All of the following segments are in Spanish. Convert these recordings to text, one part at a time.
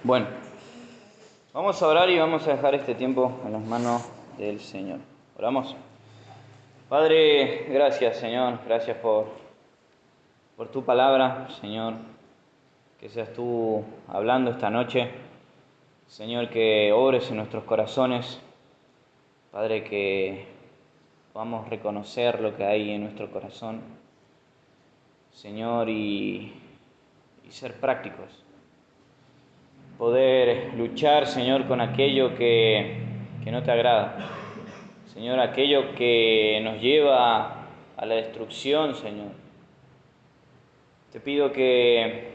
Bueno, vamos a orar y vamos a dejar este tiempo en las manos del Señor. Oramos. Padre, gracias Señor, gracias por tu palabra, Señor, que seas tú hablando esta noche. Señor, que obres en nuestros corazones. Padre, que podamos reconocer lo que hay en nuestro corazón, Señor, y ser prácticos. Poder luchar, Señor, con aquello que no te agrada. Señor, aquello que nos lleva a la destrucción, Señor. Te pido que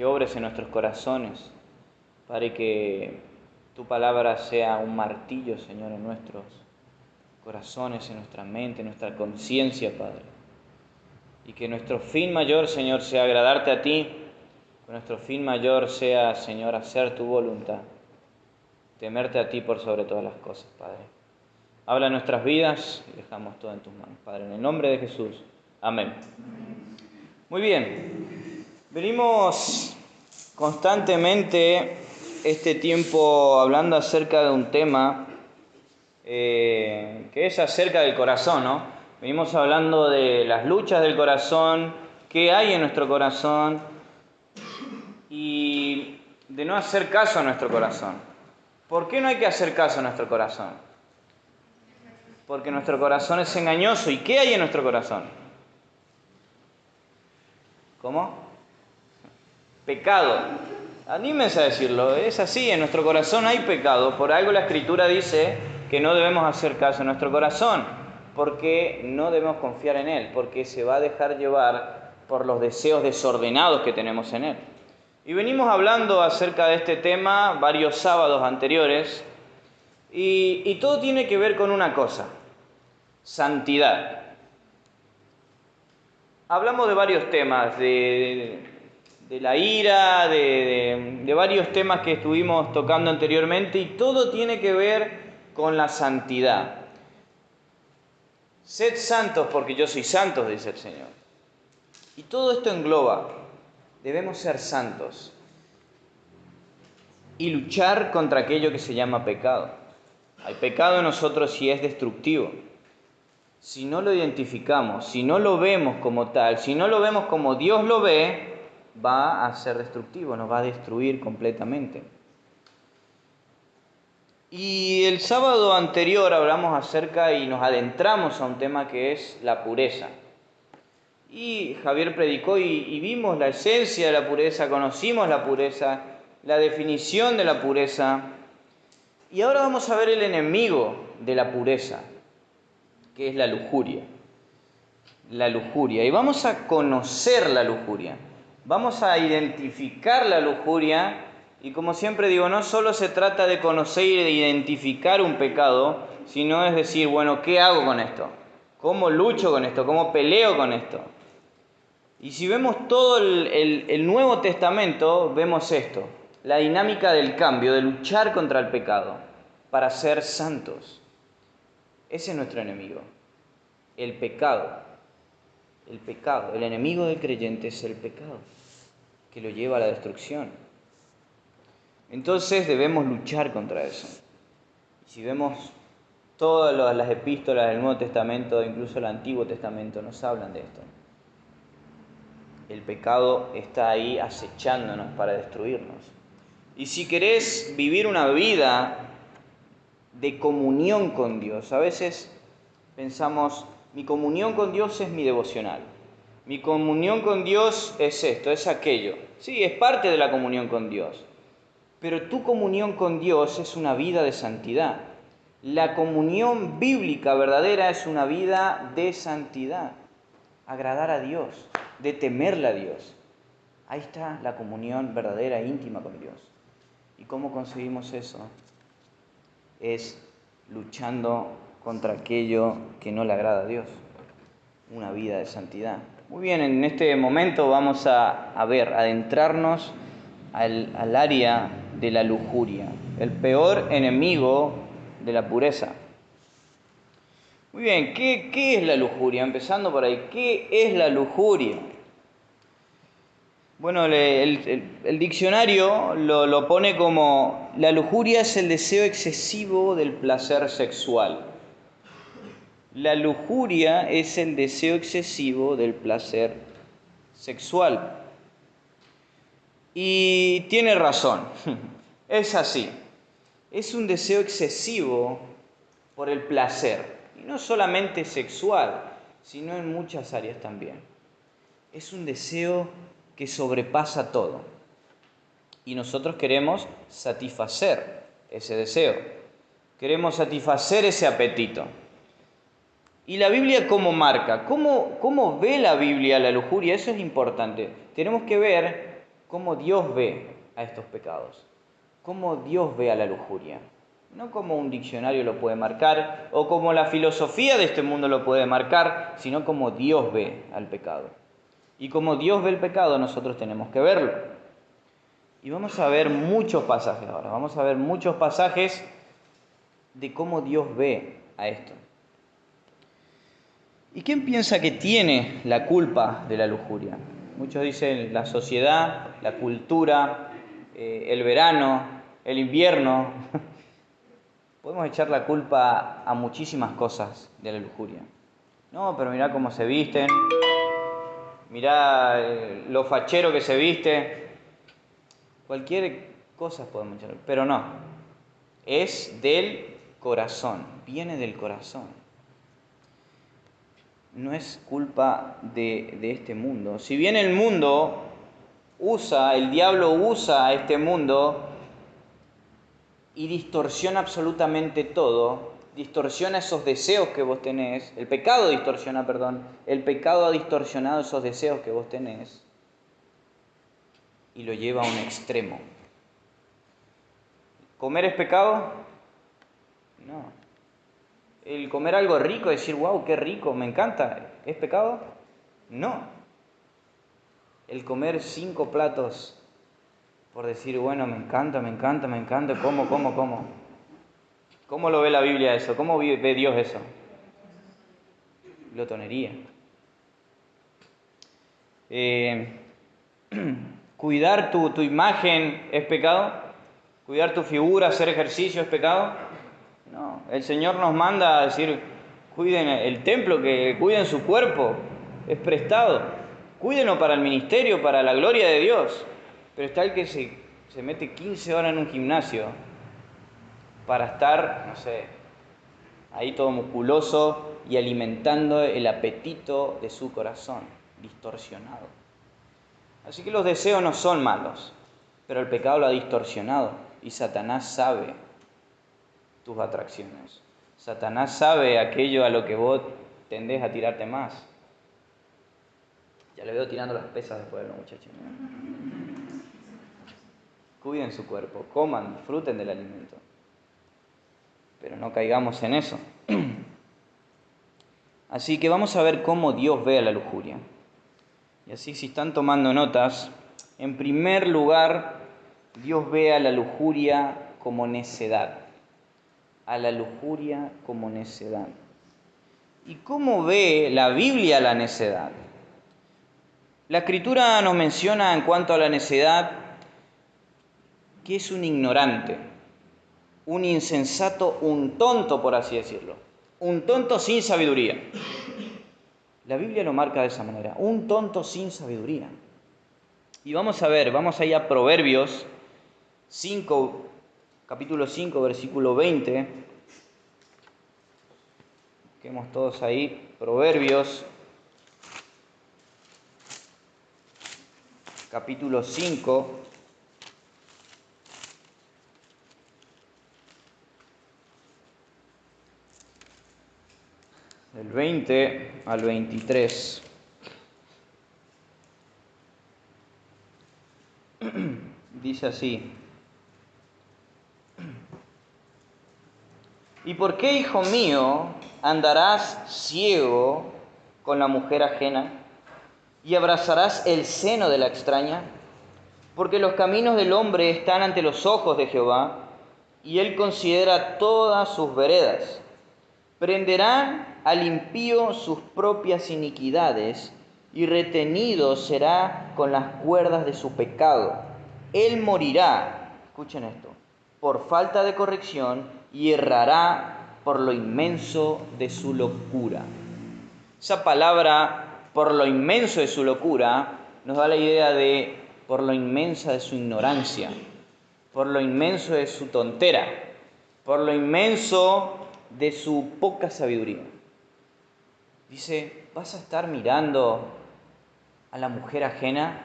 obres en nuestros corazones, Padre, que tu palabra sea un martillo, Señor, en nuestros corazones, en nuestra mente, en nuestra conciencia, Padre. Y que nuestro fin mayor, Señor, sea agradarte a ti. Que nuestro fin mayor sea, Señor, hacer tu voluntad. Temerte a ti por sobre todas las cosas, Padre. Habla en nuestras vidas y dejamos todo en tus manos, Padre. En el nombre de Jesús. Amén. Muy bien. Venimos constantemente este tiempo hablando acerca de un tema que es acerca del corazón, ¿no? Venimos hablando de las luchas del corazón, qué hay en nuestro corazón y de no hacer caso a nuestro corazón. ¿Por qué no hay que hacer caso a nuestro corazón? Porque nuestro corazón es engañoso. ¿Y qué hay en nuestro corazón? ¿Cómo? Pecado. Anímense a decirlo, es así, en nuestro corazón hay pecado. Por algo la Escritura dice que no debemos hacer caso a nuestro corazón, porque no debemos confiar en él, porque se va a dejar llevar por los deseos desordenados que tenemos en él. Y venimos hablando acerca de este tema varios sábados anteriores, y todo tiene que ver con una cosa: santidad. Hablamos de varios temas, de la ira, de varios temas que estuvimos tocando anteriormente, y todo tiene que ver con la santidad. Sed santos porque yo soy santo, dice el Señor. Y todo esto engloba, debemos ser santos y luchar contra aquello que se llama pecado. Hay pecado en nosotros y es destructivo. Si no lo identificamos, si no lo vemos como tal, si no lo vemos como Dios lo ve, va a ser destructivo, nos va a destruir completamente. Y el sábado anterior hablamos acerca y nos adentramos a un tema que es la pureza. Y Javier predicó y vimos la esencia de la pureza, conocimos la pureza, la definición de la pureza. Y ahora vamos a ver el enemigo de la pureza, que es la lujuria. La lujuria. Y vamos a conocer la lujuria. Vamos a identificar la lujuria. Y como siempre digo, no solo se trata de conocer y de identificar un pecado, sino es decir, bueno, ¿qué hago con esto? ¿Cómo lucho con esto? ¿Cómo peleo con esto? Y si vemos todo el Nuevo Testamento, vemos esto: la dinámica del cambio, de luchar contra el pecado para ser santos. Ese es nuestro enemigo, el pecado. El pecado, el enemigo del creyente es el pecado, que lo lleva a la destrucción. Entonces debemos luchar contra eso. Y si vemos todas las epístolas del Nuevo Testamento, incluso el Antiguo Testamento, nos hablan de esto. El pecado está ahí acechándonos para destruirnos. Y si querés vivir una vida de comunión con Dios, a veces pensamos, mi comunión con Dios es mi devocional. Mi comunión con Dios es esto, es aquello. Sí, es parte de la comunión con Dios. Pero tu comunión con Dios es una vida de santidad. La comunión bíblica verdadera es una vida de santidad. Agradar a Dios, de temerle a Dios. Ahí está la comunión verdadera e íntima con Dios. ¿Y cómo conseguimos eso? Es luchando contra aquello que no le agrada a Dios. Una vida de santidad. Muy bien, en este momento vamos a adentrarnos al área de la lujuria, el peor enemigo de la pureza. Muy bien, ¿qué es la lujuria? Empezando por ahí, ¿qué es la lujuria? Bueno, el diccionario lo pone como: la lujuria es el deseo excesivo del placer sexual. La lujuria es el deseo excesivo del placer sexual. Y tiene razón, es así. Es un deseo excesivo por el placer, y no solamente sexual, sino en muchas áreas también. Es un deseo que sobrepasa todo, y nosotros queremos satisfacer ese deseo, queremos satisfacer ese apetito. ¿Y la Biblia cómo marca? ¿Cómo ve la Biblia la lujuria? Eso es importante. Tenemos que ver cómo Dios ve a estos pecados, cómo Dios ve a la lujuria. No como un diccionario lo puede marcar o como la filosofía de este mundo lo puede marcar, sino como Dios ve al pecado. Y como Dios ve el pecado, nosotros tenemos que verlo. Y vamos a ver muchos pasajes ahora, vamos a ver muchos pasajes de cómo Dios ve a esto. ¿Y quién piensa que tiene la culpa de la lujuria? Muchos dicen la sociedad, la cultura, el verano, el invierno. Podemos echar la culpa a muchísimas cosas de la lujuria. No, pero mirá cómo se visten, mirá lo fachero que se viste. Cualquier cosa podemos echar, pero no. Es del corazón, viene del corazón. No es culpa de este mundo. Si bien el mundo el diablo usa a este mundo y distorsiona absolutamente todo, distorsiona esos deseos que vos tenés, el pecado ha distorsionado esos deseos que vos tenés y lo lleva a un extremo. ¿Comer es pecado? No. El comer algo rico, decir, wow, qué rico, me encanta, ¿es pecado? No. El comer 5 platos por decir, bueno, me encanta, como. ¿Cómo lo ve la Biblia eso? ¿Cómo ve Dios eso? Glotonería. ¿Cuidar tu imagen es pecado? ¿Cuidar tu figura, hacer ejercicio es pecado? No, el Señor nos manda a decir, cuiden el templo, que cuiden su cuerpo, es prestado. Cuídenlo para el ministerio, para la gloria de Dios. Pero está el que se mete 15 horas en un gimnasio para estar, no sé, ahí todo musculoso y alimentando el apetito de su corazón, distorsionado. Así que los deseos no son malos, pero el pecado lo ha distorsionado y Satanás sabe tus atracciones. Satanás sabe aquello a lo que vos tendés a tirarte más. Ya le veo tirando las pesas después de los muchachos. Cuiden su cuerpo, coman, disfruten del alimento. Pero no caigamos en eso. Así que vamos a ver cómo Dios ve a la lujuria. Y así, si están tomando notas, en primer lugar, Dios ve a la lujuria como necedad. A la lujuria como necedad. ¿Y cómo ve la Biblia la necedad? La Escritura nos menciona en cuanto a la necedad que es un ignorante, un insensato, un tonto, por así decirlo. Un tonto sin sabiduría. La Biblia lo marca de esa manera, un tonto sin sabiduría. Y vamos a ir a Proverbios 5, capítulo 5, versículo 20. Quedemos todos ahí, Proverbios, capítulo 5. Del 20 al 23. Dice así: ¿Y por qué, hijo mío, andarás ciego con la mujer ajena y abrazarás el seno de la extraña? Porque los caminos del hombre están ante los ojos de Jehová, y él considera todas sus veredas. Prenderán al impío sus propias iniquidades, y retenido será con las cuerdas de su pecado. Él morirá, escuchen esto, por falta de corrección y errará por lo inmenso de su locura. Esa palabra, por lo inmenso de su locura, nos da la idea de por lo inmensa de su ignorancia, por lo inmenso de su tontera, por lo inmenso de su poca sabiduría. Dice, vas a estar mirando a la mujer ajena.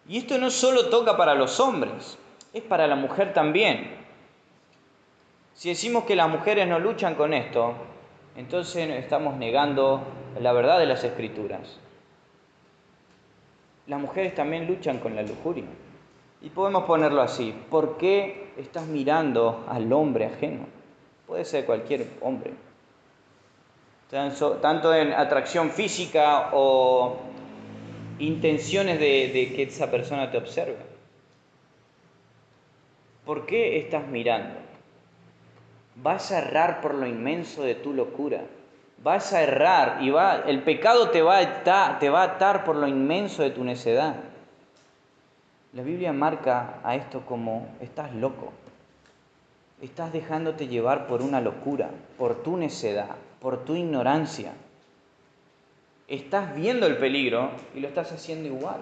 Y esto no solo toca para los hombres, es para la mujer también. Si decimos que las mujeres no luchan con esto, entonces estamos negando la verdad de las Escrituras. Las mujeres también luchan con la lujuria. Y podemos ponerlo así, ¿por qué estás mirando al hombre ajeno? Puede ser cualquier hombre. Tanto en atracción física o intenciones de que esa persona te observe. ¿Por qué estás mirando? Vas a errar por lo inmenso de tu locura. Vas a errar y el pecado te va a atar por lo inmenso de tu necedad. La Biblia marca a esto como estás loco. Estás dejándote llevar por una locura, por tu necedad, por tu ignorancia. Estás viendo el peligro y lo estás haciendo igual.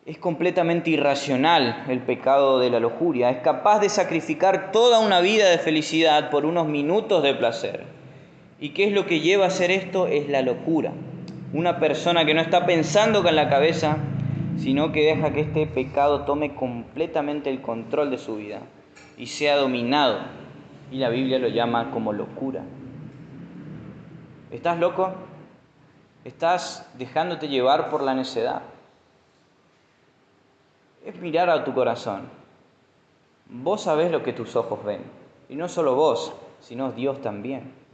Es completamente irracional el pecado de la lujuria. Es capaz de sacrificar toda una vida de felicidad por unos minutos de placer. ¿Y qué es lo que lleva a hacer esto? Es la locura. Una persona que no está pensando con la cabeza, sino que deja que este pecado tome completamente el control de su vida y sea dominado. Y la Biblia lo llama como locura. ¿Estás loco? ¿Estás dejándote llevar por la necedad? Es mirar a tu corazón. Vos sabés lo que tus ojos ven. Y no solo vos, sino Dios también.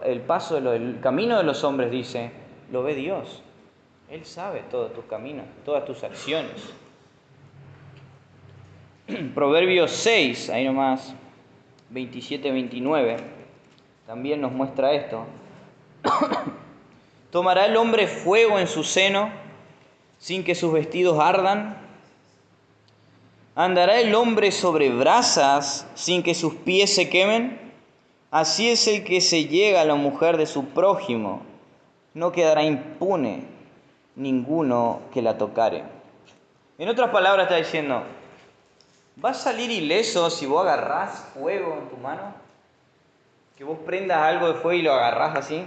El camino de los hombres, dice, lo ve Dios. Él sabe todos tus caminos, todas tus acciones. Proverbios 6, ahí nomás, 27-29, también nos muestra esto. ¿Tomará el hombre fuego en su seno sin que sus vestidos ardan? ¿Andará el hombre sobre brasas sin que sus pies se quemen? Así es el que se llega a la mujer de su prójimo, no quedará impune ninguno que la tocare. En otras palabras está diciendo, ¿vas a salir ileso si vos agarrás fuego en tu mano? Que vos prendas algo de fuego y lo agarrás así,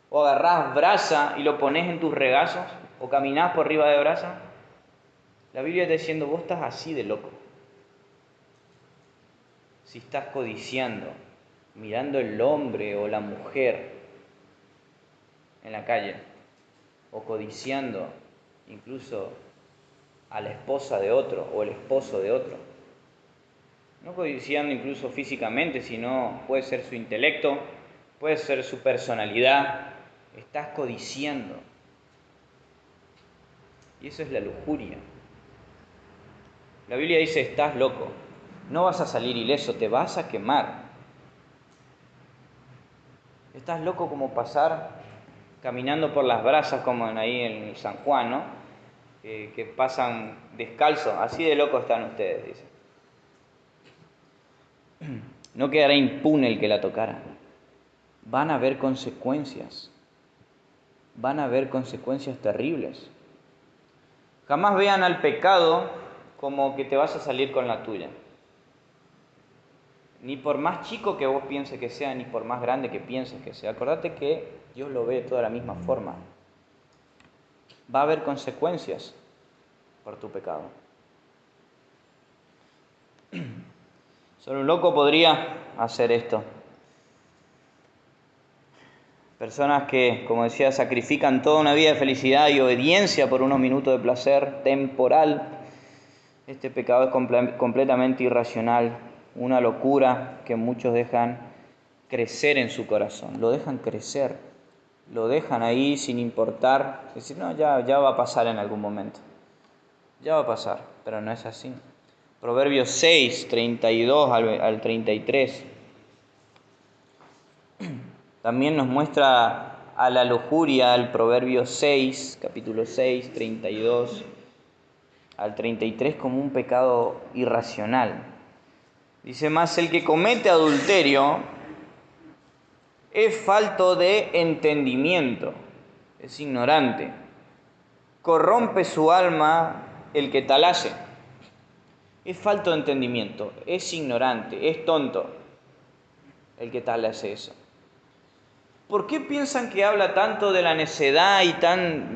o agarrás brasa y lo pones en tus regazos, o caminás por arriba de brasa. La Biblia está diciendo, vos estás así de loco. Si estás codiciando, mirando el hombre o la mujer en la calle, o codiciando incluso a la esposa de otro o el esposo de otro. No codiciando incluso físicamente, sino puede ser su intelecto, puede ser su personalidad. Estás codiciando. Y eso es la lujuria. La Biblia dice, estás loco. No vas a salir ileso, te vas a quemar. Estás loco como pasar caminando por las brasas como ahí en San Juan, ¿no? Que pasan descalzos. Así de locos están ustedes, dice. No quedará impune el que la tocara. Van a haber consecuencias. Van a haber consecuencias terribles. Jamás vean al pecado como que te vas a salir con la tuya. Ni por más chico que vos pienses que sea, ni por más grande que pienses que sea. Acordate que Dios lo ve de toda la misma forma. Va a haber consecuencias por tu pecado. Solo un loco podría hacer esto. Personas que, como decía, sacrifican toda una vida de felicidad y obediencia por unos minutos de placer temporal. Este pecado es completamente irracional, una locura que muchos dejan crecer en su corazón. Lo dejan crecer, lo dejan ahí sin importar. Decir, no, ya va a pasar en algún momento. Ya va a pasar, pero no es así. Proverbios 6, 32 al 33. También nos muestra a la lujuria el Proverbio 6, capítulo 6, 32 al 33 como un pecado irracional. Dice: mas el que comete adulterio es falto de entendimiento, es ignorante. Corrompe su alma el que tal hace. Es falto de entendimiento, es ignorante, es tonto el que tal hace eso. ¿Por qué piensan que habla tanto de la necedad y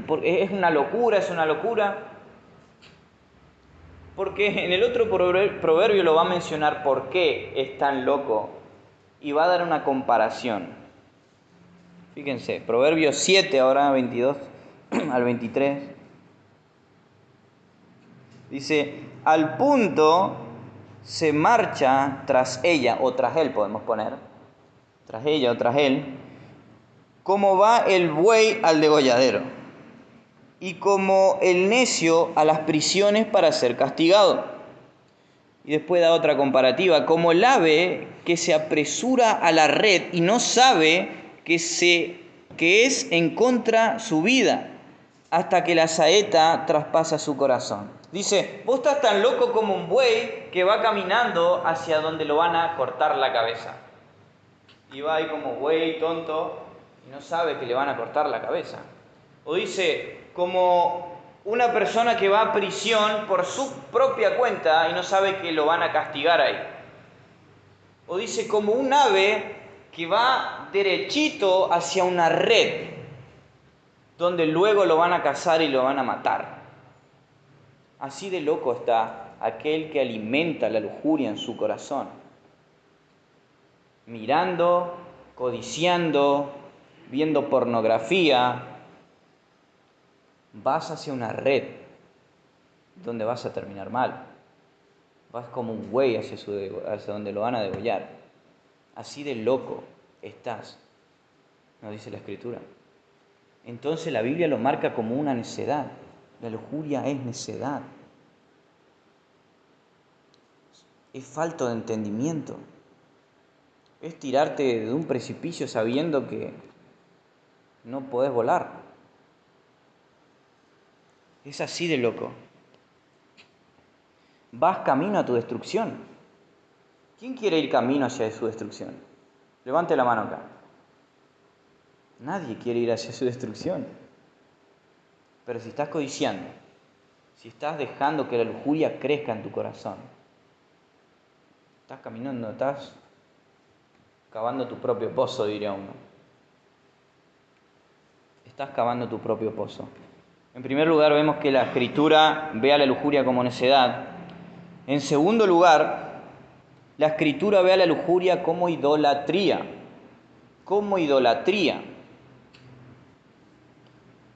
porque es una locura, es una locura? Porque en el otro proverbio lo va a mencionar por qué es tan loco y va a dar una comparación. Fíjense, Proverbios 7, ahora 22 al 23. Dice: al punto se marcha tras ella, o tras él podemos poner, tras ella o tras él, como va el buey al degolladero, y como el necio a las prisiones para ser castigado. Y después da otra comparativa: como el ave que se apresura a la red y no sabe que es en contra su vida, hasta que la saeta traspasa su corazón. Dice: vos estás tan loco como un buey que va caminando hacia donde lo van a cortar la cabeza. Y va ahí como buey tonto y no sabe que le van a cortar la cabeza. O dice, como una persona que va a prisión por su propia cuenta y no sabe que lo van a castigar ahí. O dice, como un ave que va derechito hacia una red, donde luego lo van a cazar y lo van a matar. Así de loco está aquel que alimenta la lujuria en su corazón, mirando, codiciando, viendo pornografía. Vas hacia una red donde vas a terminar mal. Vas como un buey hacia donde lo van a degollar. Así de loco estás, nos dice la Escritura. Entonces la Biblia lo marca como una necedad. La lujuria es necedad. Es falta de entendimiento. Es tirarte de un precipicio sabiendo que no podés volar. Es así de loco. Vas camino a tu destrucción. ¿Quién quiere ir camino hacia su destrucción? Levante la mano acá. Nadie quiere ir hacia su destrucción. Pero si estás codiciando, si estás dejando que la lujuria crezca en tu corazón, estás caminando, estás cavando tu propio pozo, diría uno. Estás cavando tu propio pozo. En primer lugar, vemos que la Escritura ve a la lujuria como necedad. En segundo lugar, la Escritura ve a la lujuria como idolatría. Como idolatría.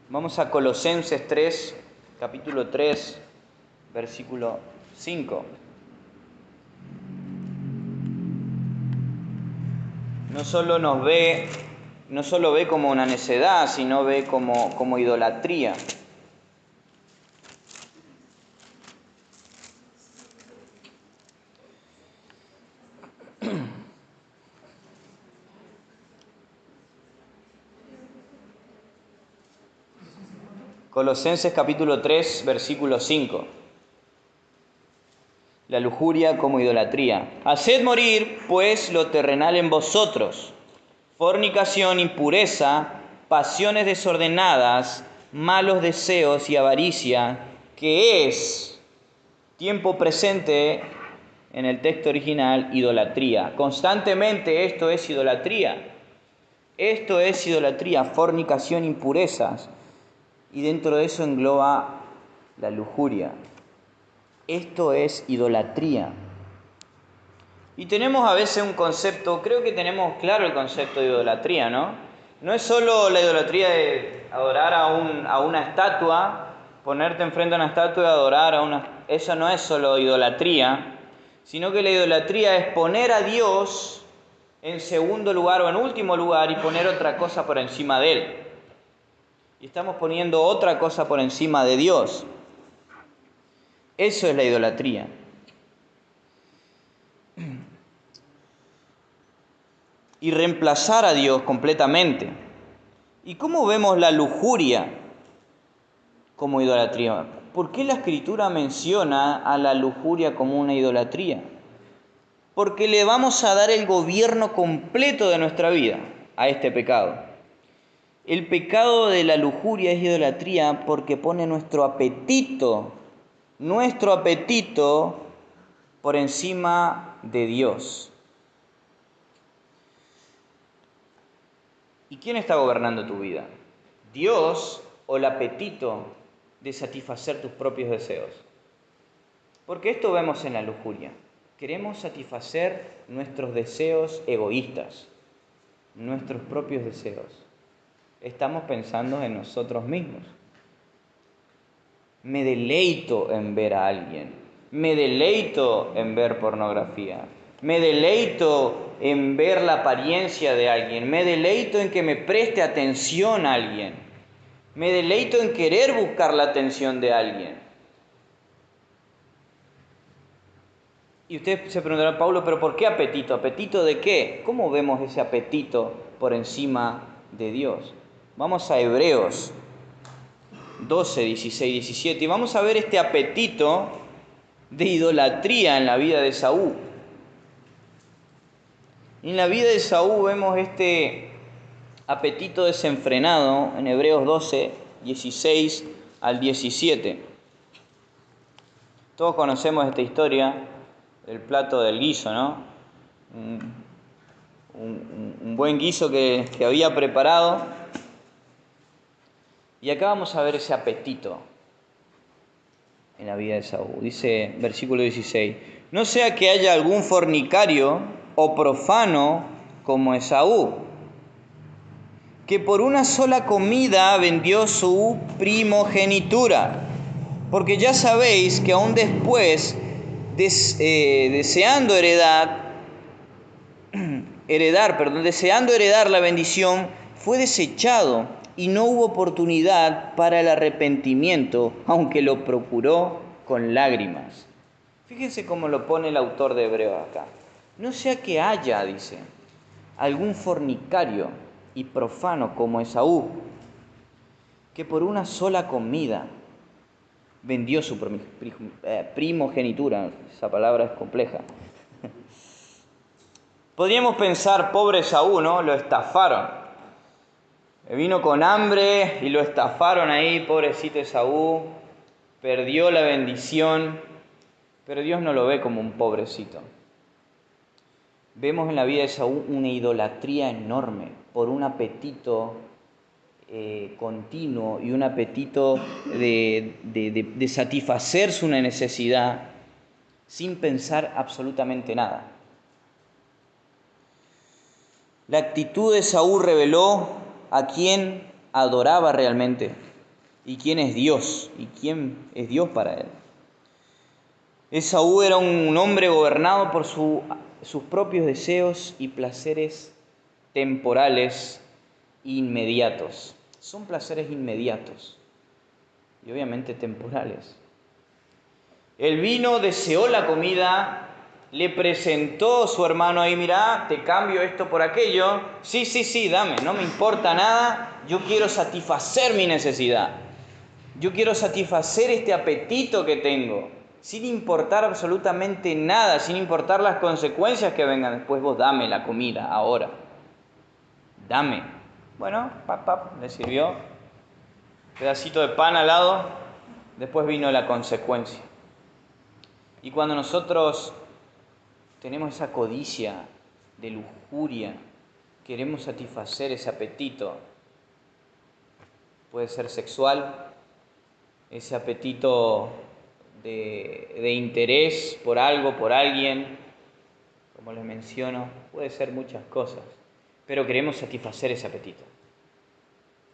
Vamos a Colosenses 3, capítulo 3, versículo 5. No solo ve como una necedad, sino ve como idolatría. Colosenses capítulo 3, versículo 5. La lujuria como idolatría. Haced morir, pues, lo terrenal en vosotros: fornicación, impureza, pasiones desordenadas, malos deseos y avaricia, que es, tiempo presente en el texto original, idolatría. Constantemente esto es idolatría. Esto es idolatría, fornicación, impurezas. Y dentro de eso engloba la lujuria. Esto es idolatría. Y tenemos a veces un concepto, creo que tenemos claro el concepto de idolatría, ¿no? No es solo la idolatría de adorar a una estatua, ponerte enfrente a una estatua y adorar a una... Eso no es solo idolatría, sino que la idolatría es poner a Dios en segundo lugar o en último lugar y poner otra cosa por encima de Él. Y estamos poniendo otra cosa por encima de Dios. Eso es la idolatría. y reemplazar a Dios completamente. ¿Y cómo vemos la lujuria como idolatría? ¿Por qué la Escritura menciona a la lujuria como una idolatría? Porque le vamos a dar el gobierno completo de nuestra vida a este pecado. El pecado de la lujuria es idolatría porque pone nuestro apetito por encima de Dios. ¿Y quién está gobernando tu vida? ¿Dios o el apetito de satisfacer tus propios deseos? Porque esto vemos en la lujuria. Queremos satisfacer nuestros deseos egoístas, nuestros propios deseos. Estamos pensando en nosotros mismos. Me deleito en ver a alguien. Me deleito en ver pornografía. Me deleito en ver la apariencia de alguien. Me deleito en que me preste atención a alguien. Me deleito en querer buscar la atención de alguien. Y usted se preguntará, Pablo, ¿pero por qué apetito? ¿Apetito de qué? ¿Cómo vemos ese apetito por encima de Dios? Vamos a Hebreos 12, 16, 17 y vamos a ver este apetito de idolatría en la vida de Saúl. En la vida de Saúl vemos este apetito desenfrenado en Hebreos 12, 16 al 17. Todos conocemos esta historia del plato del guiso, ¿no? Un buen guiso que había preparado. Y acá vamos a ver ese apetito en la vida de Saúl. Dice, versículo 16, no sea que haya algún fornicario o profano como Esaú, que por una sola comida vendió su primogenitura. Porque ya sabéis que aún después, deseando heredar la bendición, fue desechado y no hubo oportunidad para el arrepentimiento, aunque lo procuró con lágrimas. Fíjense cómo lo pone el autor de Hebreos acá. No sea que haya, dice, algún fornicario y profano como Esaú, que por una sola comida vendió su primogenitura. Esa palabra es compleja. Podríamos pensar, pobre Esaú, ¿no? Lo estafaron. Vino con hambre y lo estafaron ahí, pobrecito Esaú. Perdió la bendición, pero Dios no lo ve como un pobrecito. Vemos en la vida de Esaú una idolatría enorme por un apetito continuo y un apetito de satisfacer su necesidad sin pensar absolutamente nada. La actitud de Esaú reveló a quién adoraba realmente y quién es Dios y quién es Dios para él. Esaú era un hombre gobernado por sus propios deseos y placeres temporales inmediatos. Son placeres inmediatos y obviamente temporales. Él vino, deseó la comida, le presentó a su hermano ahí, mirá, te cambio esto por aquello. Sí, dame, no me importa nada, yo quiero satisfacer mi necesidad. Yo quiero satisfacer este apetito que tengo, sin importar absolutamente nada, sin importar las consecuencias que vengan después. Vos dame la comida ahora, dame. Bueno, le sirvió pedacito de pan al lado, después vino la consecuencia. Y cuando nosotros tenemos esa codicia de lujuria, queremos satisfacer ese apetito, puede ser sexual, ese apetito de interés por algo, por alguien, como les menciono, puede ser muchas cosas, pero queremos satisfacer ese apetito.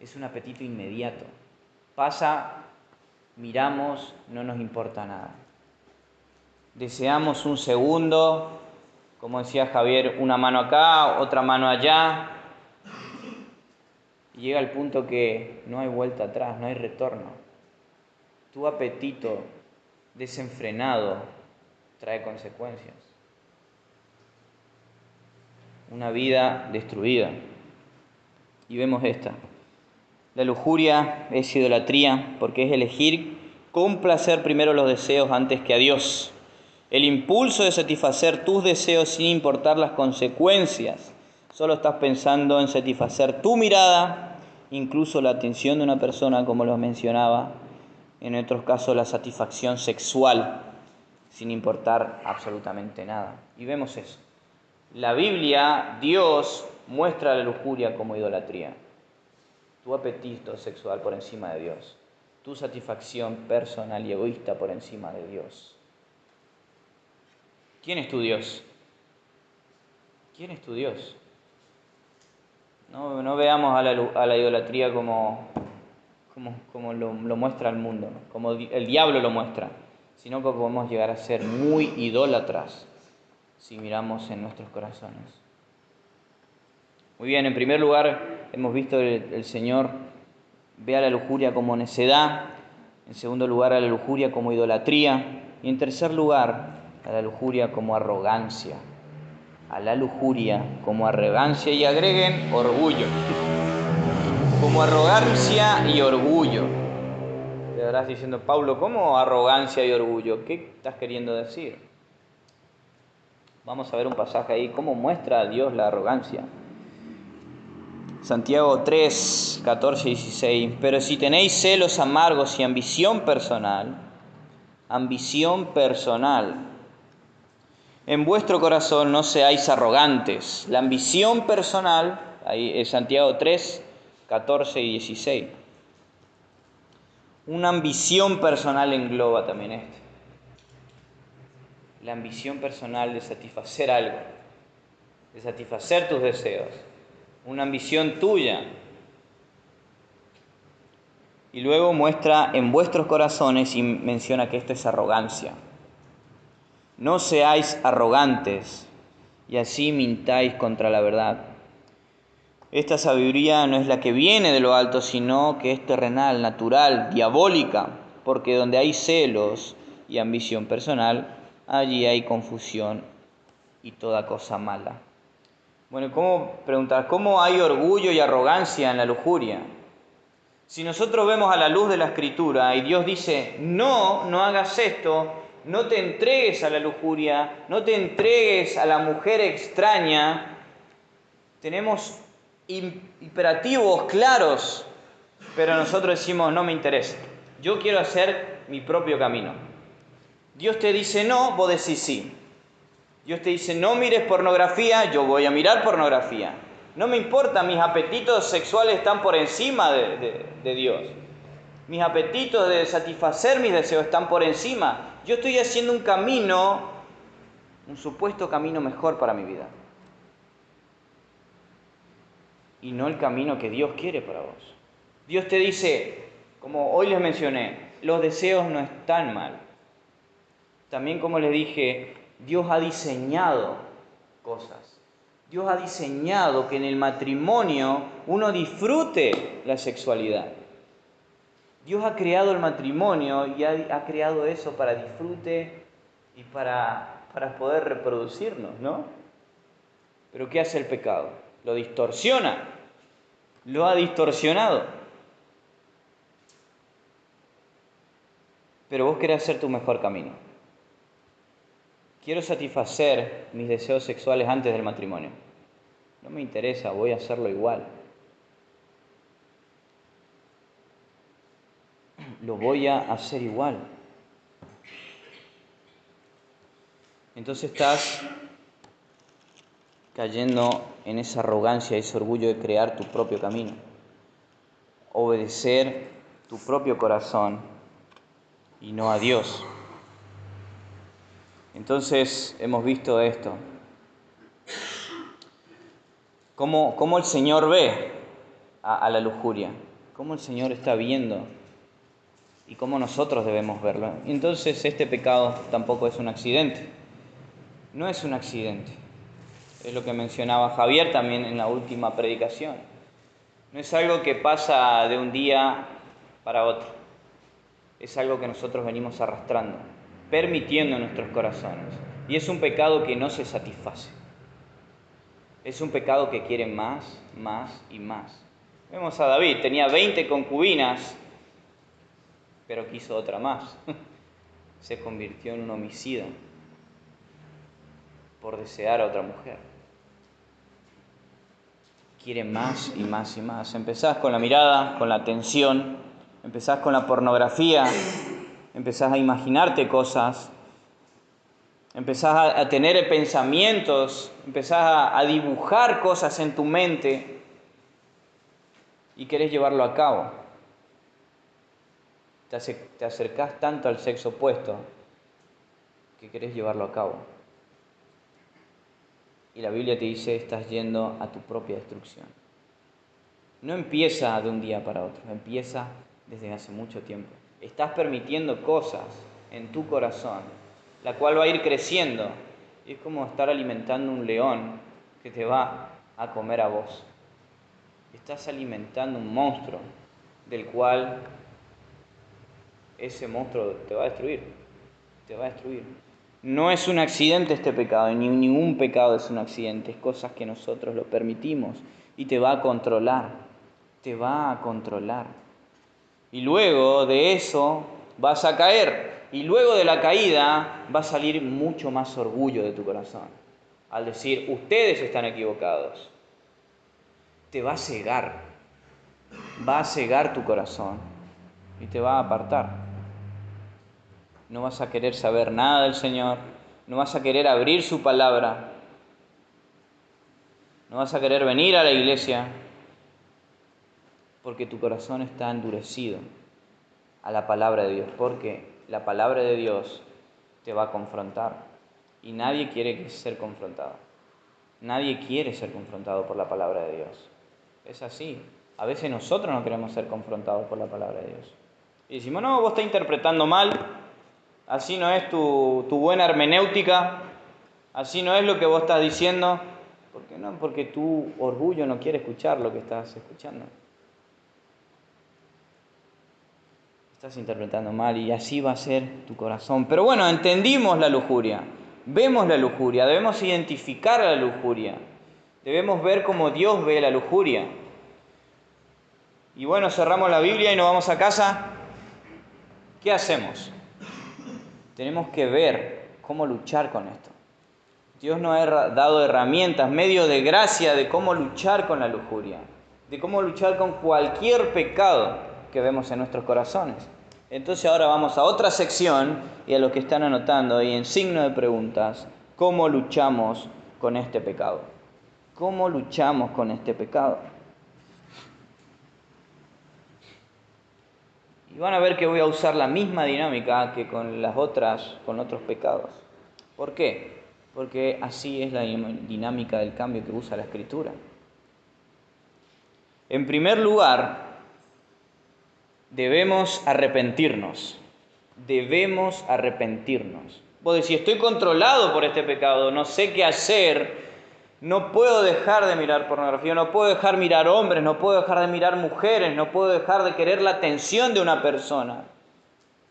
Es un apetito inmediato. Pasa, miramos, no nos importa nada. Deseamos un segundo, como decía Javier, una mano acá, otra mano allá, y llega el punto que no hay vuelta atrás, no hay retorno. Tu apetito desenfrenado trae consecuencias. una vida destruida. Y vemos esta. La lujuria es idolatría porque es elegir complacer primero los deseos antes que a Dios. El impulso de satisfacer tus deseos sin importar las consecuencias. Solo estás pensando en satisfacer tu mirada, incluso la atención de una persona, como lo mencionaba. En otros casos, la satisfacción sexual, sin importar absolutamente nada. Y vemos eso. La Biblia, Dios, muestra la lujuria como idolatría. Tu apetito sexual por encima de Dios. Tu satisfacción personal y egoísta por encima de Dios. ¿Quién es tu Dios? ¿Quién es tu Dios? No veamos a la idolatría como lo muestra el mundo, ¿no? Como el diablo lo muestra, sino que podemos llegar a ser muy idólatras si miramos en nuestros corazones. Muy bien, en primer lugar, hemos visto el Señor ve a la lujuria como necedad, en segundo lugar a la lujuria como idolatría y en tercer lugar a la lujuria como arrogancia. A la lujuria como arrogancia y agreguen orgullo. Como arrogancia y orgullo. Te estarás diciendo, Pablo, ¿cómo arrogancia y orgullo? ¿Qué estás queriendo decir? Vamos a ver un pasaje ahí, cómo muestra a Dios la arrogancia. Santiago 3, 14 y 16. Pero si tenéis celos amargos y ambición personal, en vuestro corazón no seáis arrogantes. La ambición personal, ahí es Santiago 3, 14 y 16. Una ambición personal engloba también esto. La ambición personal de satisfacer algo, de satisfacer tus deseos. Una ambición tuya. Y luego muestra en vuestros corazones y menciona que esto es arrogancia. No seáis arrogantes y así mintáis contra la verdad. Esta sabiduría no es la que viene de lo alto, sino que es terrenal, natural, diabólica, porque donde hay celos y ambición personal, allí hay confusión y toda cosa mala. Bueno, ¿cómo hay orgullo y arrogancia en la lujuria? Si nosotros vemos a la luz de la Escritura y Dios dice, no hagas esto, no te entregues a la lujuria, no te entregues a la mujer extraña, tenemos imperativos claros, pero nosotros decimos, no me interesa, yo quiero hacer mi propio camino. Dios te dice no, vos decís sí. Dios te dice, no mires pornografía, yo voy a mirar pornografía. No me importa, mis apetitos sexuales están por encima de Dios. Mis apetitos de satisfacer mis deseos están por encima. Yo estoy haciendo un camino, un supuesto camino mejor para mi vida. Y no el camino que Dios quiere para vos. Dios te dice, como hoy les mencioné, los deseos no están mal. También como les dije, Dios ha diseñado cosas. Dios ha diseñado que en el matrimonio uno disfrute la sexualidad. Dios ha creado el matrimonio y ha creado eso para disfrute y para poder reproducirnos, ¿no? Pero ¿qué hace el pecado? Lo distorsiona. Lo ha distorsionado. Pero vos querés hacer tu mejor camino. Quiero satisfacer mis deseos sexuales antes del matrimonio. No me interesa, voy a hacerlo igual. Lo voy a hacer igual. Entonces estás cayendo en esa arrogancia, ese orgullo de crear tu propio camino. Obedecer tu propio corazón y no a Dios. Entonces hemos visto esto. ¿Cómo el Señor ve a la lujuria? ¿Cómo el Señor está viendo? Y cómo nosotros debemos verlo. Entonces este pecado tampoco es un accidente. No es un accidente. Es lo que mencionaba Javier también en la última predicación. No es algo que pasa de un día para otro. Es algo que nosotros venimos arrastrando, permitiendo en nuestros corazones. Y es un pecado que no se satisface. Es un pecado que quiere más, más y más. Vemos a David, tenía 20 concubinas, pero quiso otra más. Se convirtió en un homicida por desear a otra mujer. Quiere más y más y más. Empezás con la mirada, con la atención, empezás con la pornografía, empezás a imaginarte cosas, empezás a tener pensamientos, empezás a dibujar cosas en tu mente y querés llevarlo a cabo. Te acercás tanto al sexo opuesto que querés llevarlo a cabo. Y la Biblia te dice, estás yendo a tu propia destrucción. No empieza de un día para otro, empieza desde hace mucho tiempo. Estás permitiendo cosas en tu corazón, la cual va a ir creciendo. Y es como estar alimentando un león que te va a comer a vos. Estás alimentando un monstruo del cual ese monstruo te va a destruir. Te va a destruir. No es un accidente este pecado, ni ningún pecado es un accidente, es cosas que nosotros lo permitimos y te va a controlar, te va a controlar. Y luego de eso vas a caer, y luego de la caída va a salir mucho más orgullo de tu corazón, al decir, ustedes están equivocados. Te va a cegar tu corazón y te va a apartar. No vas a querer saber nada del Señor, no vas a querer abrir su palabra, no vas a querer venir a la iglesia, porque tu corazón está endurecido a la palabra de Dios, porque la palabra de Dios te va a confrontar y nadie quiere ser confrontado. Nadie quiere ser confrontado por la palabra de Dios. Es así. A veces nosotros no queremos ser confrontados por la palabra de Dios. Y decimos, no, vos estás interpretando mal. Así no es tu buena hermenéutica, así no es lo que vos estás diciendo. ¿Por qué no? Porque tu orgullo no quiere escuchar lo que estás escuchando. Estás interpretando mal y así va a ser tu corazón. Pero bueno, entendimos la lujuria, vemos la lujuria, debemos identificar la lujuria, debemos ver cómo Dios ve la lujuria. Y bueno, cerramos la Biblia y nos vamos a casa. ¿Qué hacemos? Tenemos que ver cómo luchar con esto. Dios nos ha dado herramientas, medios de gracia de cómo luchar con la lujuria, de cómo luchar con cualquier pecado que vemos en nuestros corazones. Entonces ahora vamos a otra sección y a los que están anotando ahí en signo de preguntas, ¿cómo luchamos con este pecado? ¿Cómo luchamos con este pecado? Y van a ver que voy a usar la misma dinámica que con otros pecados. ¿Por qué? Porque así es la dinámica del cambio que usa la Escritura. En primer lugar, debemos arrepentirnos. Debemos arrepentirnos. Vos decís, estoy controlado por este pecado, no sé qué hacer, no puedo dejar de mirar pornografía, no puedo dejar de mirar hombres, no puedo dejar de mirar mujeres, no puedo dejar de querer la atención de una persona.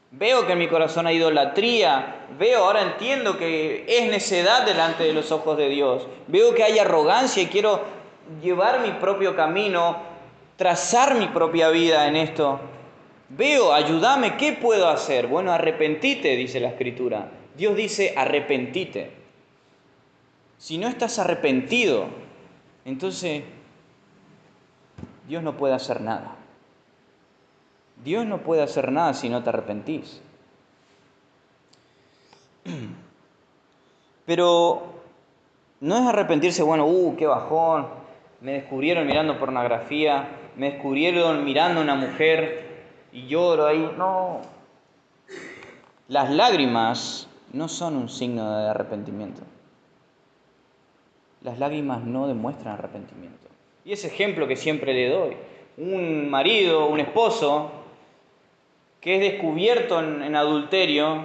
Veo que en mi corazón hay idolatría, ahora entiendo que es necedad delante de los ojos de Dios. Veo que hay arrogancia y quiero llevar mi propio camino, trazar mi propia vida en esto. Veo, ayúdame, ¿qué puedo hacer? Bueno, arrepentite, dice la Escritura. Dios dice, arrepentite. Si no estás arrepentido, entonces Dios no puede hacer nada. Dios no puede hacer nada si no te arrepentís. Pero no es arrepentirse, bueno, qué bajón, me descubrieron mirando pornografía, me descubrieron mirando a una mujer y lloro ahí. No. Las lágrimas no son un signo de arrepentimiento. Las lágrimas no demuestran arrepentimiento. Y ese ejemplo que siempre le doy, un marido, un esposo, que es descubierto en adulterio,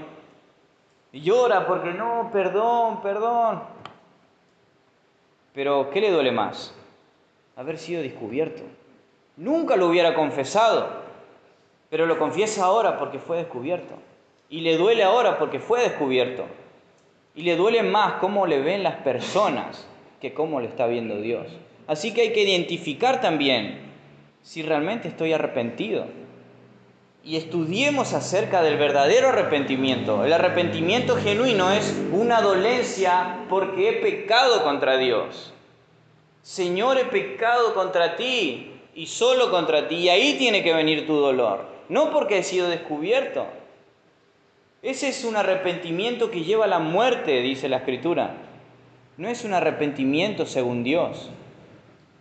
y llora porque no, perdón. Pero ¿qué le duele más? Haber sido descubierto. Nunca lo hubiera confesado, pero lo confiesa ahora porque fue descubierto. Y le duele ahora porque fue descubierto. Y le duele más cómo le ven las personas que cómo lo está viendo Dios. Así que hay que identificar también si realmente estoy arrepentido. Y estudiemos acerca del verdadero arrepentimiento. El arrepentimiento genuino es una dolencia porque he pecado contra Dios. Señor, he pecado contra ti y solo contra ti. Y ahí tiene que venir tu dolor. No porque he sido descubierto. Ese es un arrepentimiento que lleva a la muerte, dice la Escritura. No es un arrepentimiento según Dios.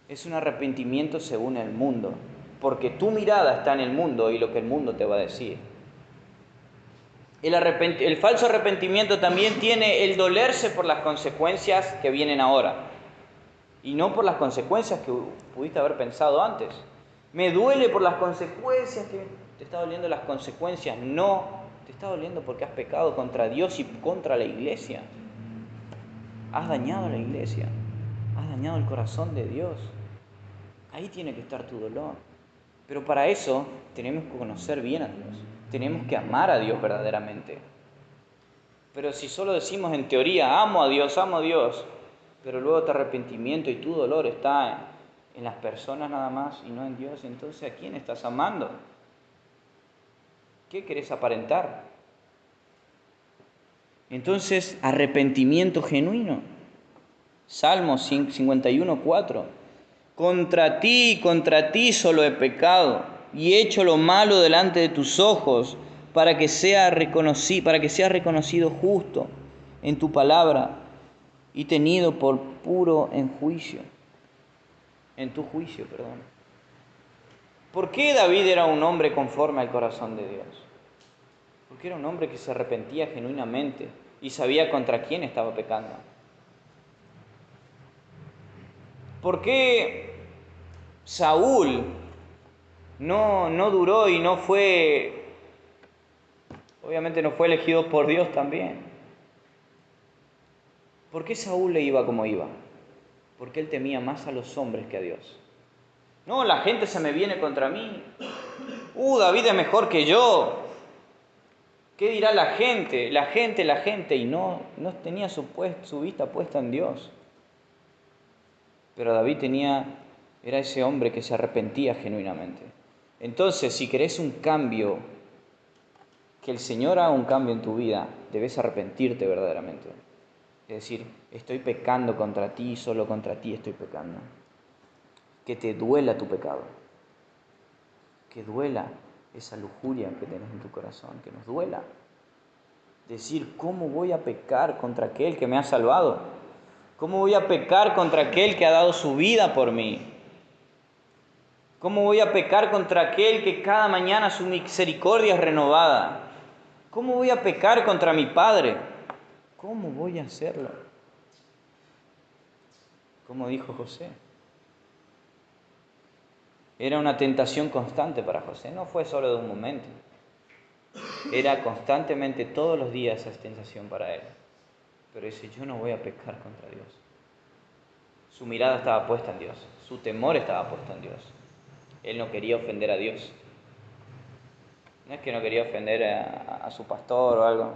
Es un arrepentimiento según el mundo. Porque tu mirada está en el mundo y lo que el mundo te va a decir. El falso arrepentimiento también tiene el dolerse por las consecuencias que vienen ahora. Y no por las consecuencias que pudiste haber pensado antes. Me duele por las consecuencias, que te está doliendo las consecuencias. No, te está doliendo porque has pecado contra Dios y contra la iglesia. Has dañado a la iglesia. Has dañado el corazón de Dios. Ahí tiene que estar tu dolor. Pero para eso tenemos que conocer bien a Dios. Tenemos que amar a Dios verdaderamente. Pero si solo decimos en teoría, amo a Dios, pero luego tu arrepentimiento y tu dolor está en las personas nada más y no en Dios, entonces ¿a quién estás amando? ¿Qué querés aparentar? Entonces, arrepentimiento genuino. Salmo 51:4. Contra ti solo he pecado y he hecho lo malo delante de tus ojos, para que seas reconocido justo en tu palabra y tenido por puro en tu juicio. ¿Por qué David era un hombre conforme al corazón de Dios? Porque era un hombre que se arrepentía genuinamente y sabía contra quién estaba pecando. ¿Por qué Saúl no duró y obviamente no fue elegido por Dios también? ¿Por qué Saúl le iba como iba? Porque él temía más a los hombres que a Dios. No, la gente se me viene contra mí. David es mejor que yo. ¿Qué dirá la gente? La gente. Y no tenía su vista puesta en Dios. Pero David era ese hombre que se arrepentía genuinamente. Entonces, si querés un cambio, que el Señor haga un cambio en tu vida, debes arrepentirte verdaderamente. Es decir, estoy pecando contra ti, solo contra ti estoy pecando. Que te duela tu pecado. Que duela esa lujuria que tienes en tu corazón, que nos duela. Decir, ¿cómo voy a pecar contra aquel que me ha salvado? ¿Cómo voy a pecar contra aquel que ha dado su vida por mí? ¿Cómo voy a pecar contra aquel que cada mañana su misericordia es renovada? ¿Cómo voy a pecar contra mi Padre? ¿Cómo voy a hacerlo? Como dijo José. Era una tentación constante para José, no fue solo de un momento. Era constantemente, todos los días, esa tentación para él. Pero dice, yo no voy a pecar contra Dios. Su mirada estaba puesta en Dios, su temor estaba puesto en Dios. Él no quería ofender a Dios. No es que no quería ofender a su pastor o algo,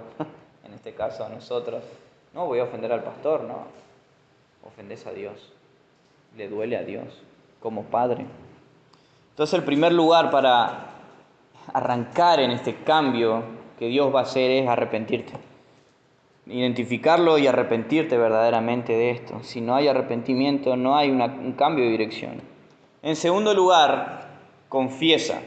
en este caso a nosotros. No voy a ofender al pastor, no. Ofendes a Dios. Le duele a Dios, como padre. Entonces el primer lugar para arrancar en este cambio que Dios va a hacer es arrepentirte. Identificarlo y arrepentirte verdaderamente de esto. Si no hay arrepentimiento, no hay un cambio de dirección. En segundo lugar, confiesa.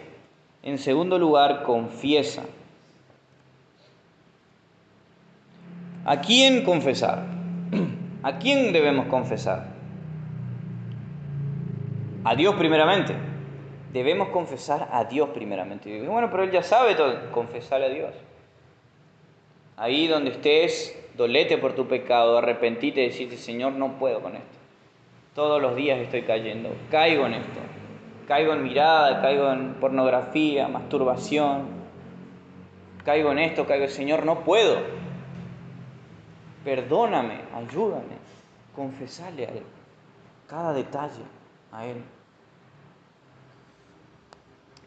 ¿A quién confesar? ¿A quién debemos confesar? A Dios primeramente. Debemos confesar a Dios primeramente. Bueno, pero Él ya sabe todo. Confesar a Dios. Ahí donde estés, dolete por tu pecado, arrepentite y decirte, Señor, no puedo con esto. Todos los días estoy cayendo, caigo en esto. Caigo en mirada, caigo en pornografía, masturbación. Caigo en esto, Señor, no puedo. Perdóname, ayúdame. Confesale a Él cada detalle a Él.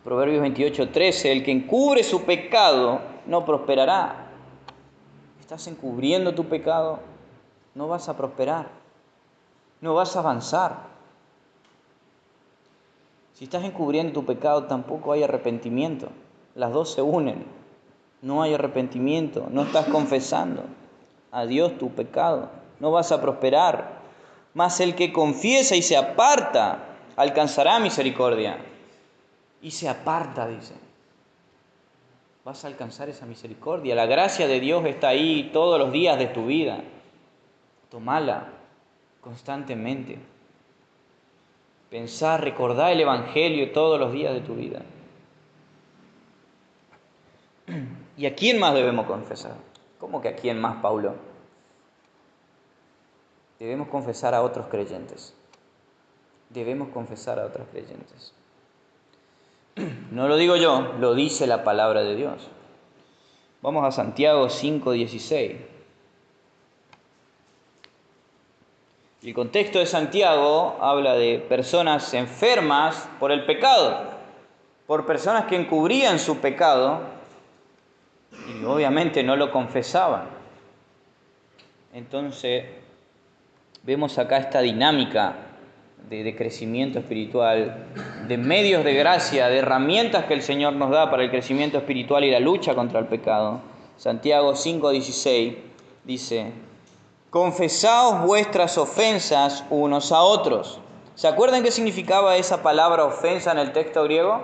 Proverbios 28:13, el que encubre su pecado no prosperará. Estás encubriendo tu pecado, no vas a prosperar. no vas a avanzar. Si estás encubriendo tu pecado, tampoco hay arrepentimiento. Las dos se unen. No hay arrepentimiento, no estás confesando a Dios tu pecado, no vas a prosperar. Mas el que confiesa y se aparta, alcanzará misericordia. Y se aparta, dice. Vas a alcanzar esa misericordia. La gracia de Dios está ahí todos los días de tu vida. Tómala constantemente. Pensar, recordar el Evangelio todos los días de tu vida. ¿Y a quién más debemos confesar? ¿Cómo que a quién más, Paulo? Debemos confesar a otros creyentes. Debemos confesar a otros creyentes. No lo digo yo, lo dice la palabra de Dios. Vamos a Santiago 5:16. El contexto de Santiago habla de personas enfermas por el pecado, por personas que encubrían su pecado y obviamente no lo confesaban. Entonces, vemos acá esta dinámica de crecimiento espiritual, de medios de gracia, de herramientas que el Señor nos da para el crecimiento espiritual y la lucha contra el pecado. Santiago 5:16 dice: confesaos vuestras ofensas unos a otros. ¿Se acuerdan qué significaba esa palabra ofensa en el texto griego?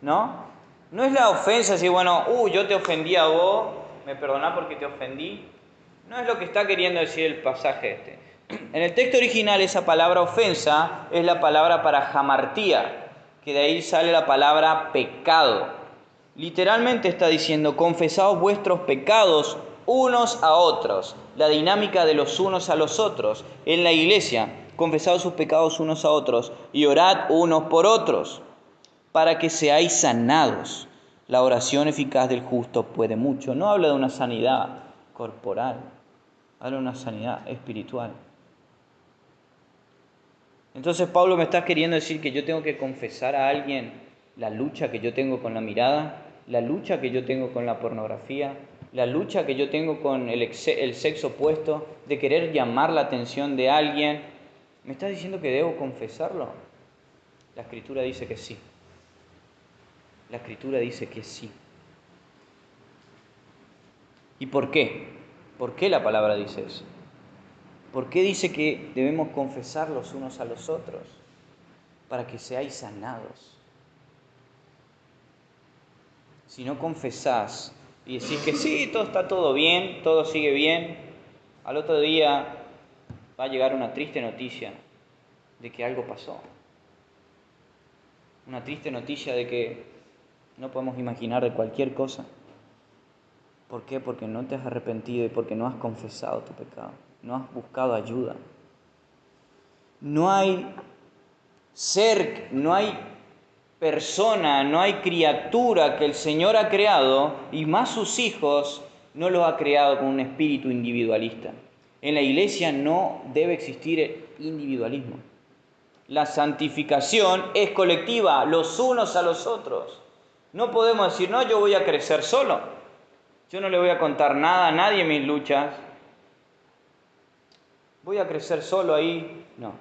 ¿No? No es la ofensa así, bueno, yo te ofendí a vos, me perdonás porque te ofendí. No es lo que está queriendo decir el pasaje este. En el texto original esa palabra ofensa es la palabra para jamartía, que de ahí sale la palabra pecado. Literalmente está diciendo, confesaos vuestros pecados unos a otros. La dinámica de los unos a los otros. En la iglesia, confesaos sus pecados unos a otros y orad unos por otros, para que seáis sanados. La oración eficaz del justo puede mucho. No habla de una sanidad corporal, habla de una sanidad espiritual. Entonces Pablo me está queriendo decir que yo tengo que confesar a alguien la lucha que yo tengo con la mirada, la lucha que yo tengo con la pornografía, la lucha que yo tengo con el sexo opuesto, de querer llamar la atención de alguien. ¿Me estás diciendo que debo confesarlo? La Escritura dice que sí. La Escritura dice que sí. ¿Y por qué? ¿Por qué la palabra dice eso? ¿Por qué dice que debemos confesar los unos a los otros? Para que seáis sanados. Si no confesás y decís que sí, está todo bien, todo sigue bien, al otro día va a llegar una triste noticia de que algo pasó. Una triste noticia de que no podemos imaginar de cualquier cosa. ¿Por qué? Porque no te has arrepentido y porque no has confesado tu pecado, no has buscado ayuda. No hay ser, no hay persona, no hay criatura que el Señor ha creado, y más sus hijos, no los ha creado con un espíritu individualista. En la iglesia no debe existir el individualismo. La santificación es colectiva, los unos a los otros. No podemos decir, no, yo voy a crecer solo. Yo no le voy a contar nada a nadie en mis luchas. Voy a crecer solo ahí. No.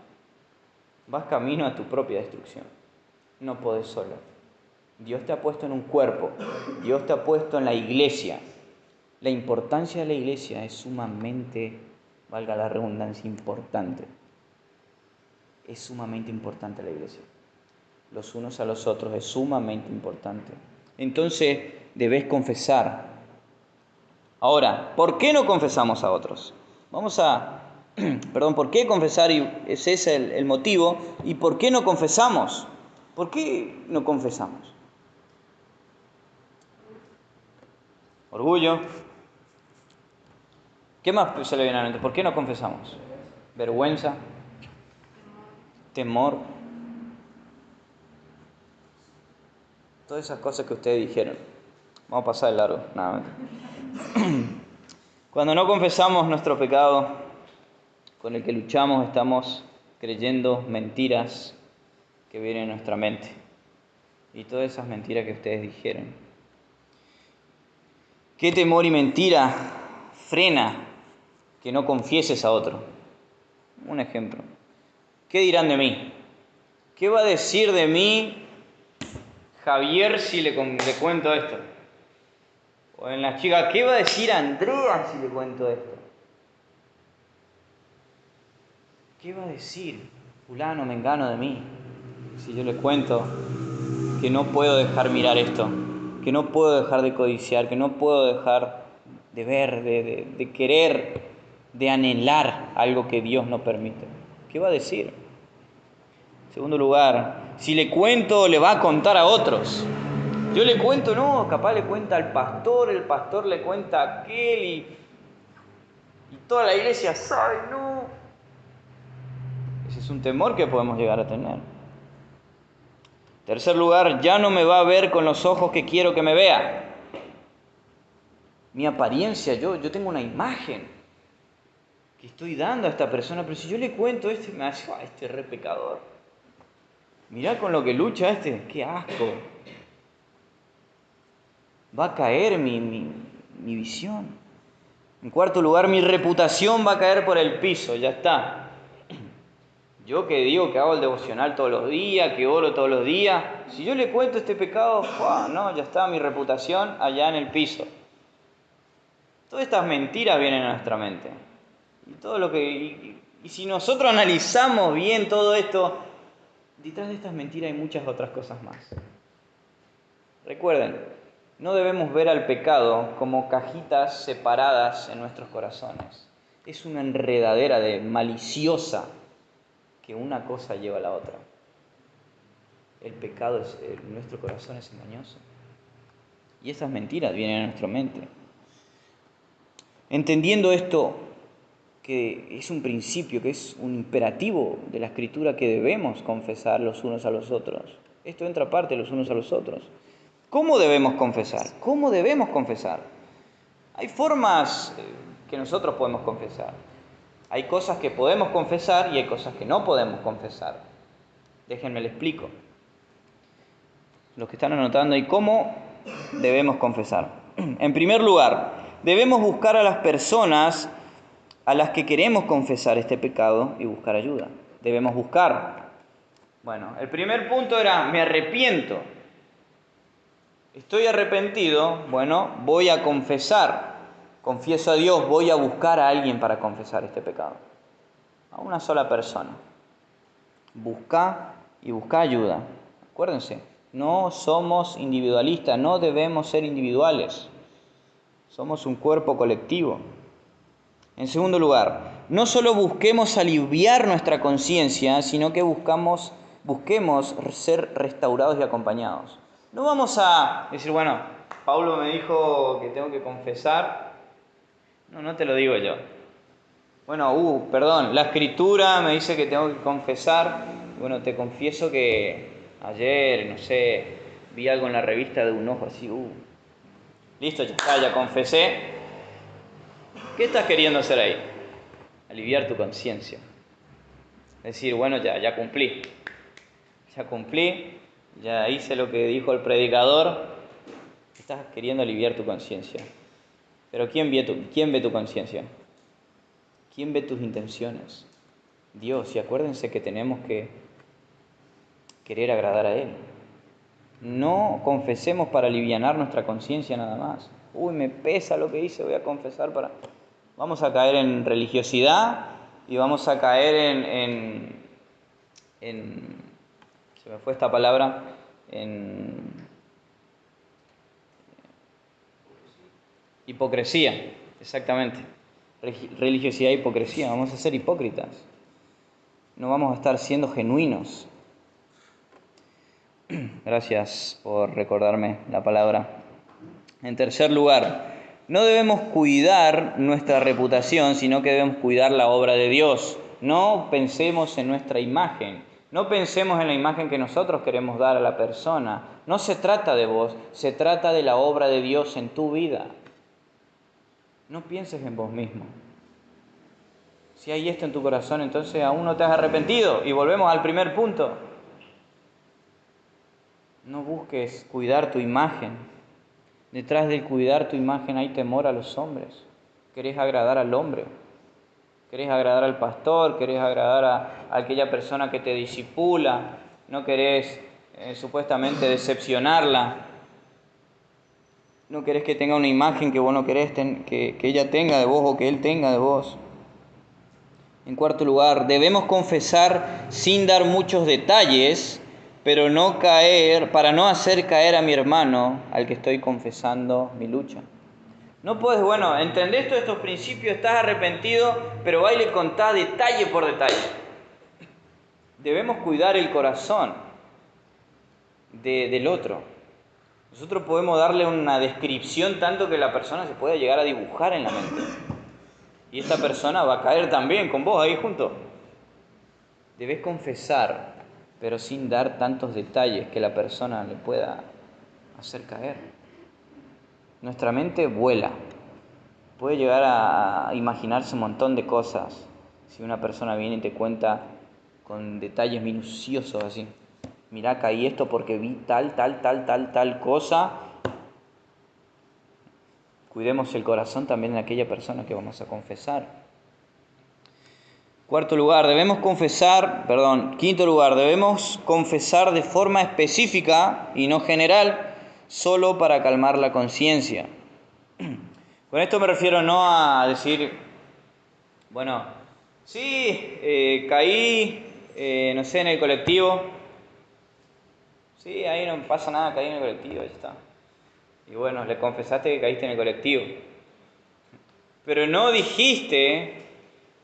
Vas camino a tu propia destrucción. No podés solo. Dios te ha puesto en un cuerpo. Dios te ha puesto en la iglesia. La importancia de la iglesia es sumamente, valga la redundancia, importante. Es sumamente importante la iglesia. Los unos a los otros es sumamente importante. Entonces debes confesar. Ahora, ¿por qué no confesamos a otros? ¿Por qué confesar? Y ese es el motivo. ¿Y por qué no confesamos? ¿Por qué no confesamos? Orgullo. ¿Qué más se le viene a la mente? ¿Por qué no confesamos? Vergüenza. Temor. Todas esas cosas que ustedes dijeron. Vamos a pasar de largo. Nada. Cuando no confesamos nuestro pecado con el que luchamos, estamos creyendo mentiras que vienen en nuestra mente. Y todas esas mentiras que ustedes dijeron. ¿Qué temor y mentira frena que no confieses a otro? Un ejemplo. ¿Qué dirán de mí? ¿Qué va a decir de mí Javier si le cuento esto? O en las chicas, ¿qué va a decir Andrea si le cuento esto? ¿Qué va a decir fulano, mengano de mí si yo le cuento que no puedo dejar mirar esto, que no puedo dejar de codiciar, que no puedo dejar de ver, de querer, de anhelar algo que Dios no permite? ¿Qué va a decir? En segundo lugar, si le cuento, le va a contar a otros. Yo le cuento, no, capaz le cuenta al pastor, el pastor le cuenta a aquel y toda la iglesia sabe, no. Ese es un temor que podemos llegar a tener. Tercer lugar, ya no me va a ver con los ojos que quiero que me vea. Mi apariencia, yo tengo una imagen que estoy dando a esta persona, pero si yo le cuento esto, me hace, este es re pecador. Mirá con lo que lucha este, qué asco. Va a caer mi visión. En cuarto lugar, mi reputación va a caer por el piso, ya está. Yo que digo que hago el devocional todos los días, que oro todos los días, si yo le cuento este pecado, no, ya está mi reputación allá en el piso. Todas estas mentiras vienen a nuestra mente. Y si nosotros analizamos bien todo esto, detrás de estas mentiras hay muchas otras cosas más. Recuerden, no debemos ver al pecado como cajitas separadas en nuestros corazones. Es una enredadera maliciosa que una cosa lleva a la otra. El pecado, nuestro corazón es engañoso. Y esas mentiras vienen a nuestra mente. Entendiendo esto, que es un principio, que es un imperativo de la Escritura que debemos confesar los unos a los otros. Esto entra aparte los unos a los otros. ¿Cómo debemos confesar? ¿Cómo debemos confesar? Hay formas que nosotros podemos confesar. Hay cosas que podemos confesar y hay cosas que no podemos confesar. Déjenme les explico. Los que están anotando, ¿y cómo debemos confesar? En primer lugar, debemos buscar a las personas a las que queremos confesar este pecado y buscar ayuda. Debemos buscar. Bueno, el primer punto era, me arrepiento. Estoy arrepentido, bueno, voy a confesar. Confieso a Dios, voy a buscar a alguien para confesar este pecado. A una sola persona. Busca y busca ayuda. Acuérdense, no somos individualistas, no debemos ser individuales. Somos un cuerpo colectivo. En segundo lugar, no solo busquemos aliviar nuestra conciencia, sino que busquemos ser restaurados y acompañados. No vamos a decir, bueno, Pablo me dijo que tengo que confesar. No te lo digo yo. Bueno, perdón, la Escritura me dice que tengo que confesar. Bueno, te confieso que ayer, no sé, vi algo en la revista de un ojo así, listo, ya está, ya confesé. ¿Qué estás queriendo hacer ahí? Aliviar tu conciencia. Decir, bueno, ya cumplí. Ya hice lo que dijo el predicador. Estás queriendo aliviar tu conciencia. Pero ¿quién ve tu conciencia? ¿Quién ve tus intenciones? Dios. Y acuérdense que tenemos que querer agradar a Él. No confesemos para alivianar nuestra conciencia nada más. Me pesa lo que hice, voy a confesar para... Vamos a caer en religiosidad y vamos a caer en se me fue esta palabra, en hipocresía, exactamente. Religiosidad e hipocresía, vamos a ser hipócritas. No vamos a estar siendo genuinos. Gracias por recordarme la palabra. En tercer lugar, no debemos cuidar nuestra reputación, sino que debemos cuidar la obra de Dios. No pensemos en nuestra imagen, no pensemos en la imagen que nosotros queremos dar a la persona. No se trata de vos, se trata de la obra de Dios en tu vida. No pienses en vos mismo. Si hay esto en tu corazón, entonces aún no te has arrepentido. Y volvemos al primer punto. No busques cuidar tu imagen. Detrás del cuidar tu imagen hay temor a los hombres. Querés agradar al hombre. Querés agradar al pastor, querés agradar a aquella persona que te discipula, no querés supuestamente decepcionarla, no querés que tenga una imagen que vos no querés que ella tenga de vos o que él tenga de vos. En cuarto lugar, debemos confesar sin dar muchos detalles, pero no caer, para no hacer caer a mi hermano al que estoy confesando mi lucha. No puedes, entendés todos estos principios, estás arrepentido, pero va y le contás detalle por detalle. Debemos cuidar el corazón del otro. Nosotros podemos darle una descripción tanto que la persona se puede llegar a dibujar en la mente. Y esta persona va a caer también con vos ahí junto. Debes confesar, pero sin dar tantos detalles que la persona le pueda hacer caer. Nuestra mente vuela. Puede llegar a imaginarse un montón de cosas. Si una persona viene y te cuenta con detalles minuciosos así. Mirá, caí esto porque vi tal cosa. Cuidemos el corazón también de aquella persona que vamos a confesar. Quinto lugar, debemos confesar de forma específica y no general, solo para calmar la conciencia. Con esto me refiero no a decir, caí, no sé, en el colectivo. Sí, ahí no pasa nada, caí en el colectivo, ya está. Y bueno, le confesaste que caíste en el colectivo. Pero no dijiste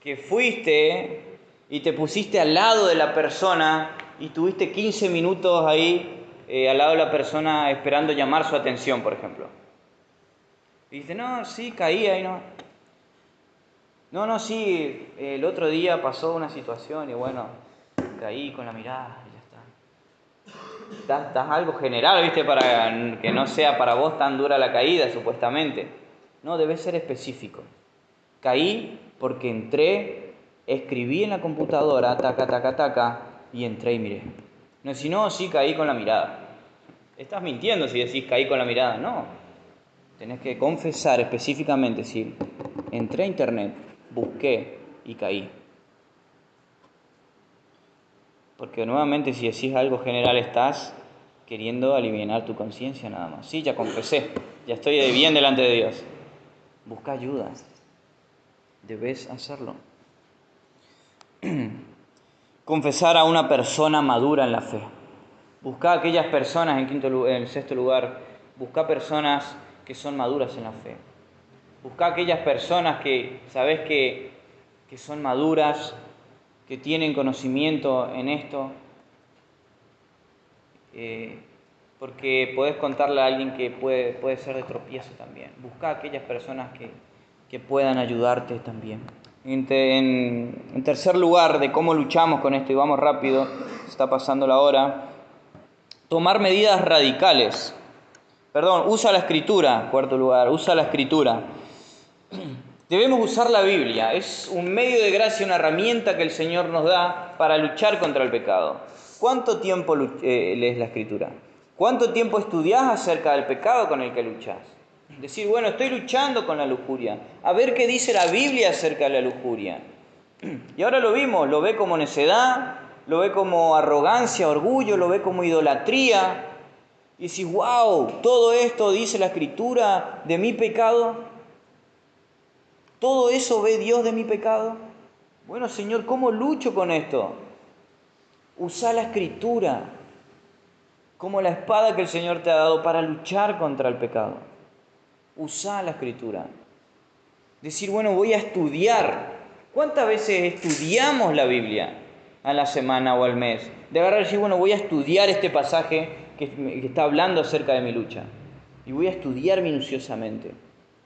que fuiste y te pusiste al lado de la persona y tuviste 15 minutos ahí al lado de la persona esperando llamar su atención, por ejemplo. Y dices, no, sí, caí ahí, no. No, sí, el otro día pasó una situación y bueno, caí con la mirada y ya está. Das algo general, ¿viste? Para que no sea para vos tan dura la caída, supuestamente. No, debe ser específico. Caí porque entré, escribí en la computadora, taca, y entré y miré. No, si no, sí caí con la mirada. Estás mintiendo si decís caí con la mirada, no. Tenés que confesar específicamente si entré a internet, busqué y caí. Porque nuevamente si decís algo general estás queriendo aliviar tu conciencia nada más. Sí, ya confesé, ya estoy bien delante de Dios. Busca ayuda. Debes hacerlo. Confesar a una persona madura en la fe. Busca a aquellas personas, en sexto lugar, busca personas que son maduras en la fe. Busca a aquellas personas que sabes que son maduras, que tienen conocimiento en esto, porque podés contarle a alguien que puede ser de tropiezo también. Busca a aquellas personas que puedan ayudarte también. En tercer lugar, de cómo luchamos con esto, y vamos rápido, se está pasando la hora, tomar medidas radicales. Usa la escritura, cuarto lugar, usa la escritura. Debemos usar la Biblia, es un medio de gracia, una herramienta que el Señor nos da para luchar contra el pecado. ¿Cuánto tiempo lees la escritura? ¿Cuánto tiempo estudiás acerca del pecado con el que luchás? Decir, estoy luchando con la lujuria. A ver qué dice la Biblia acerca de la lujuria. Y ahora lo vimos, lo ve como necedad, lo ve como arrogancia, orgullo, lo ve como idolatría. Y decís, wow, todo esto dice la Escritura de mi pecado. ¿Todo eso ve Dios de mi pecado? Bueno, Señor, ¿cómo lucho con esto? Usa la Escritura como la espada que el Señor te ha dado para luchar contra el pecado. Usa la Escritura. Decir, voy a estudiar. ¿Cuántas veces estudiamos la Biblia a la semana o al mes? De agarrar y decir, voy a estudiar este pasaje que está hablando acerca de mi lucha. Y voy a estudiar minuciosamente.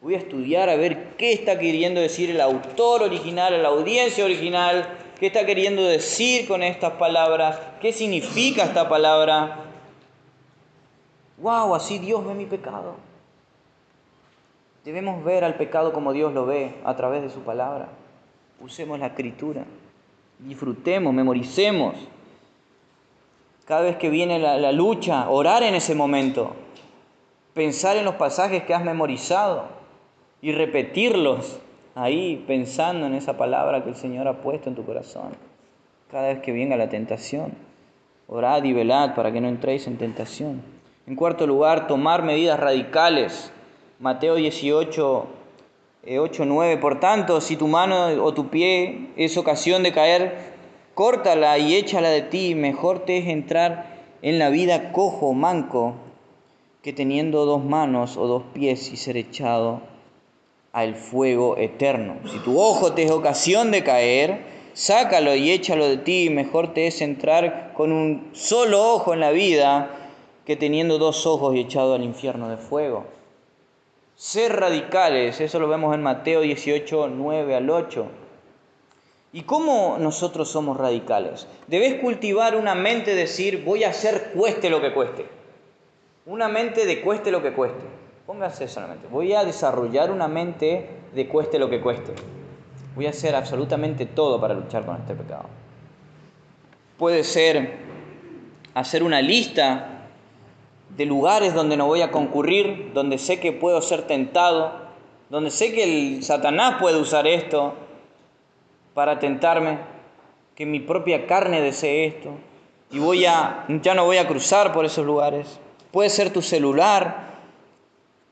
Voy a estudiar a ver qué está queriendo decir el autor original, la audiencia original, qué está queriendo decir con estas palabras, qué significa esta palabra. ¡Wow! Así Dios ve mi pecado. Debemos ver al pecado como Dios lo ve a través de su palabra. Usemos la escritura. Disfrutemos, memoricemos. Cada vez que viene la lucha, orar en ese momento. Pensar en los pasajes que has memorizado y repetirlos ahí pensando en esa palabra que el Señor ha puesto en tu corazón. Cada vez que venga la tentación, orad y velad para que no entréis en tentación. En cuarto lugar, tomar medidas radicales. Mateo 18, 8, 9. Por tanto, si tu mano o tu pie es ocasión de caer, córtala y échala de ti. Mejor te es entrar en la vida cojo o manco que teniendo 2 manos o 2 pies y ser echado al fuego eterno. Si tu ojo te es ocasión de caer, sácalo y échalo de ti. Mejor te es entrar con un solo ojo en la vida que teniendo 2 ojos y echado al infierno de fuego. Ser radicales, eso lo vemos en Mateo 18, 9 al 8. ¿Y cómo nosotros somos radicales? Debes cultivar una mente de decir, voy a hacer cueste lo que cueste. Una mente de cueste lo que cueste. Póngase eso en la mente. Voy a desarrollar una mente de cueste lo que cueste. Voy a hacer absolutamente todo para luchar con este pecado. Puede ser hacer una lista de lugares donde no voy a concurrir, donde sé que puedo ser tentado, donde sé que el Satanás puede usar esto para tentarme, que mi propia carne desee esto, y ya no voy a cruzar por esos lugares. Puede ser tu celular,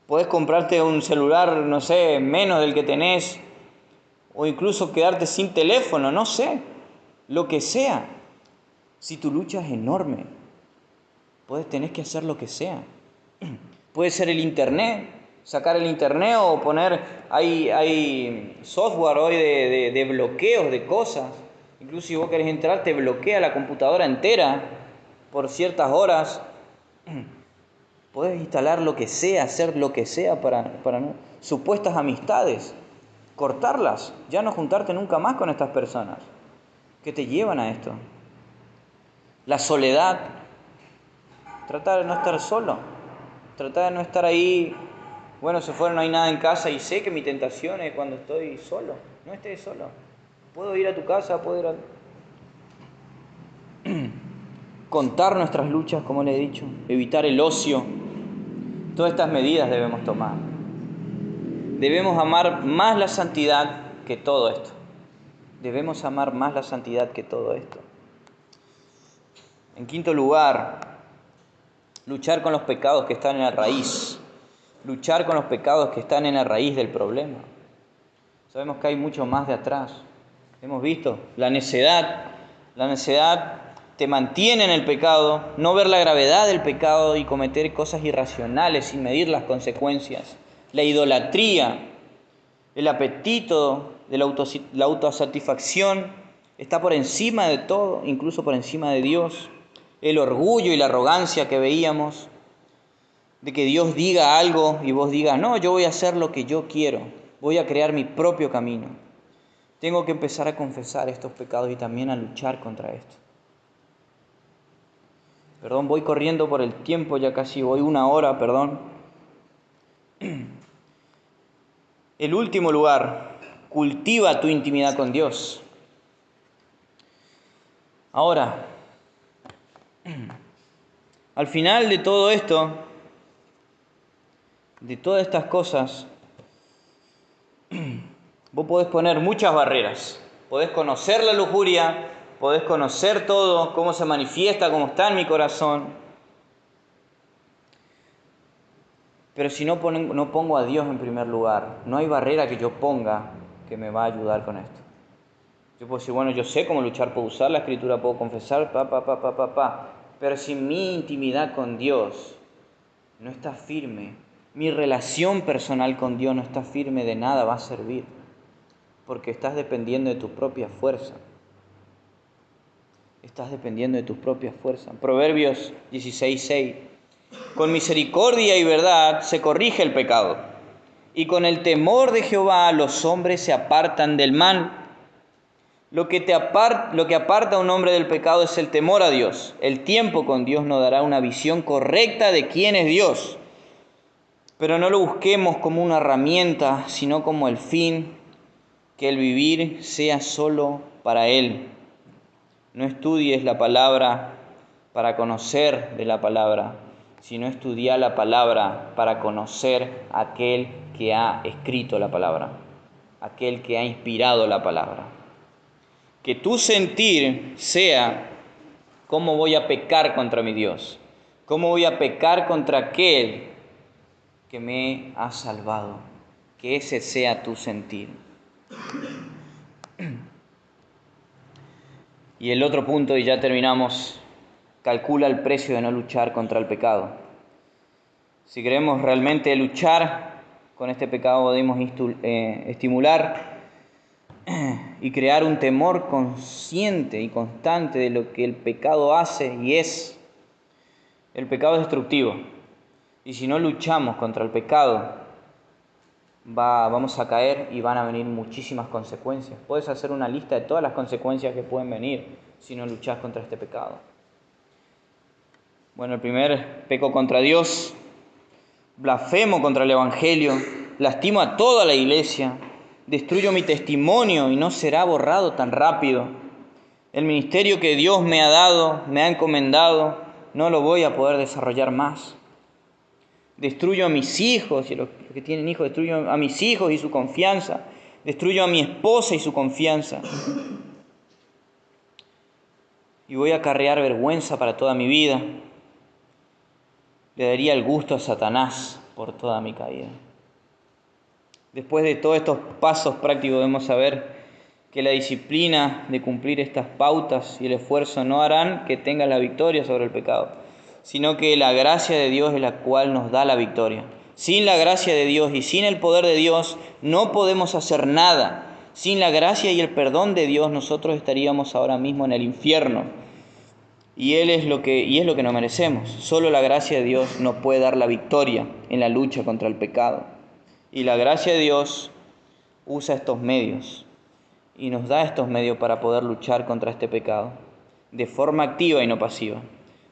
puedes comprarte un celular, no sé, menos del que tenés, o incluso quedarte sin teléfono, no sé, lo que sea. Si tu lucha es enorme, tenés que hacer lo que sea. Puede ser el internet, sacar el internet o poner, hay software hoy de bloqueos de cosas. Incluso si vos querés entrar, te bloquea la computadora entera por ciertas horas. Podés instalar lo que sea, hacer lo que sea para supuestas amistades, cortarlas, ya no juntarte nunca más con estas personas que te llevan a esto. La soledad, trata de no estar solo, trata de no estar ahí, bueno, se fueron, no hay nada en casa y sé que mi tentación es cuando estoy solo, no estés solo. Puedo ir a tu casa, puedo ir a... Contar nuestras luchas, como le he dicho, evitar el ocio. Todas estas medidas debemos tomar. Debemos amar más la santidad que todo esto. Debemos amar más la santidad que todo esto. En quinto lugar, luchar con los pecados que están en la raíz. Luchar con los pecados que están en la raíz del problema. Sabemos que hay mucho más de atrás. Hemos visto la necedad. La necedad te mantiene en el pecado, no ver la gravedad del pecado y cometer cosas irracionales sin medir las consecuencias. La idolatría, el apetito de la autosatisfacción está por encima de todo, incluso por encima de Dios. El orgullo y la arrogancia que veíamos, de que Dios diga algo y vos digas, no, yo voy a hacer lo que yo quiero, voy a crear mi propio camino. Tengo que empezar a confesar estos pecados y también a luchar contra esto. Perdón, voy corriendo por el tiempo, ya casi voy 1 hora, perdón. El último lugar, cultiva tu intimidad con Dios. Ahora, al final de todo esto, de todas estas cosas, vos podés poner muchas barreras. Podés conocer la lujuria, podés conocer todo, cómo se manifiesta, cómo está en mi corazón. Pero si no pongo a Dios en primer lugar, no hay barrera que yo ponga que me va a ayudar con esto. Yo puedo decir, bueno, yo sé cómo luchar, puedo usar la escritura, puedo confesar, pero si mi intimidad con Dios no está firme, mi relación personal con Dios no está firme, de nada va a servir, porque estás dependiendo de tu propia fuerza. Estás dependiendo de tus propias fuerzas. Proverbios 16:6. Con misericordia y verdad se corrige el pecado, y con el temor de Jehová los hombres se apartan del mal. Lo que aparta a un hombre del pecado es el temor a Dios. El tiempo con Dios nos dará una visión correcta de quién es Dios. Pero no lo busquemos como una herramienta, sino como el fin, que el vivir sea solo para Él. No estudies la palabra para conocer de la palabra, sino estudia la palabra para conocer a aquel que ha escrito la palabra. aquel que ha inspirado la palabra. Que tu sentir sea cómo voy a pecar contra mi Dios, cómo voy a pecar contra aquel que me ha salvado. Que ese sea tu sentir. Y el otro punto, y ya terminamos, calcula el precio de no luchar contra el pecado. Si queremos realmente luchar con este pecado, debemos estimular y crear un temor consciente y constante de lo que el pecado hace y es. El pecado es destructivo. Y si no luchamos contra el pecado, vamos a caer y van a venir muchísimas consecuencias. Puedes hacer una lista de todas las consecuencias que pueden venir si no luchas contra este pecado. Bueno, el primer, peco contra Dios, blasfemo contra el Evangelio, lastimo a toda la iglesia, destruyo mi testimonio y no será borrado tan rápido. El ministerio que Dios me ha dado, me ha encomendado, no lo voy a poder desarrollar más. Destruyo a mis hijos, y los que tienen hijos, destruyo a mis hijos y su confianza. Destruyo a mi esposa y su confianza. Y voy a acarrear vergüenza para toda mi vida. Le daría el gusto a Satanás por toda mi caída. Después de todos estos pasos prácticos debemos saber que la disciplina de cumplir estas pautas y el esfuerzo no harán que tengas la victoria sobre el pecado, sino que la gracia de Dios es la cual nos da la victoria. Sin la gracia de Dios y sin el poder de Dios no podemos hacer nada. Sin la gracia y el perdón de Dios nosotros estaríamos ahora mismo en el infierno. Y es lo que nos merecemos. Solo la gracia de Dios nos puede dar la victoria en la lucha contra el pecado. Y la gracia de Dios usa estos medios y nos da estos medios para poder luchar contra este pecado de forma activa y no pasiva.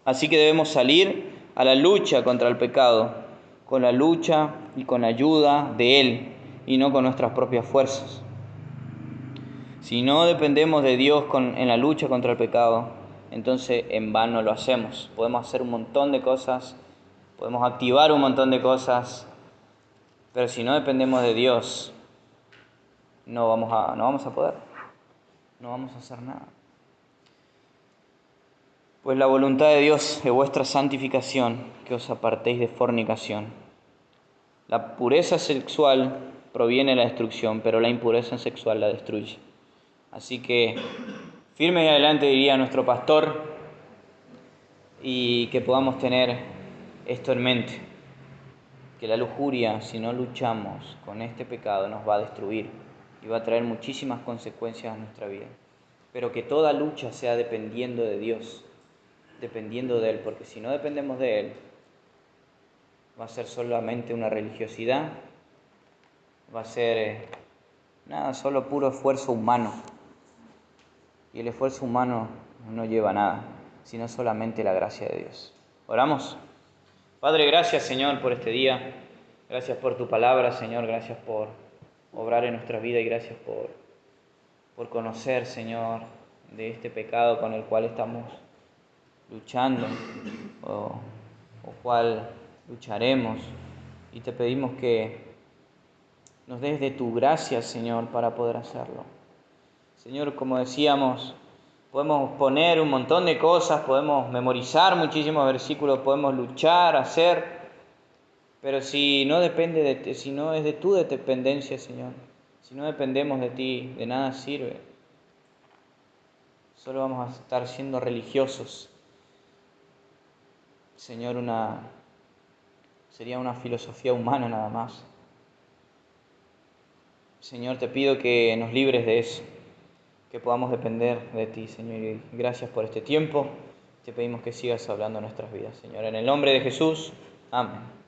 Así que debemos salir a la lucha contra el pecado con la lucha y con la ayuda de Él y no con nuestras propias fuerzas. Si no dependemos de Dios en la lucha contra el pecado, entonces en vano lo hacemos. Podemos hacer un montón de cosas, podemos activar un montón de cosas, pero si no dependemos de Dios, no vamos a poder, no vamos a hacer nada. Pues la voluntad de Dios es vuestra santificación, que os apartéis de fornicación. La pureza sexual proviene de la destrucción, pero la impureza sexual la destruye. Así que firme y adelante, diría nuestro pastor, y que podamos tener esto en mente, que la lujuria, si no luchamos con este pecado, nos va a destruir y va a traer muchísimas consecuencias a nuestra vida. Pero que toda lucha sea dependiendo de Dios, dependiendo de Él, porque si no dependemos de Él, va a ser solamente una religiosidad, va a ser solo puro esfuerzo humano. Y el esfuerzo humano no lleva a nada, sino solamente la gracia de Dios. ¿Oramos? Padre, gracias, Señor, por este día. Gracias por tu palabra, Señor. Gracias por obrar en nuestra vida y gracias por conocer, Señor, de este pecado con el cual estamos luchando o cual lucharemos. Y te pedimos que nos des de tu gracia, Señor, para poder hacerlo. Señor, como decíamos, podemos poner un montón de cosas, podemos memorizar muchísimos versículos, podemos luchar, hacer, pero si no depende de ti, si no es de tu dependencia, Señor, si no dependemos de ti, de nada sirve. Solo vamos a estar siendo religiosos. Señor, sería una filosofía humana nada más. Señor, te pido que nos libres de eso, que podamos depender de ti, Señor. Y gracias por este tiempo. Te pedimos que sigas hablando en nuestras vidas, Señor. En el nombre de Jesús. Amén.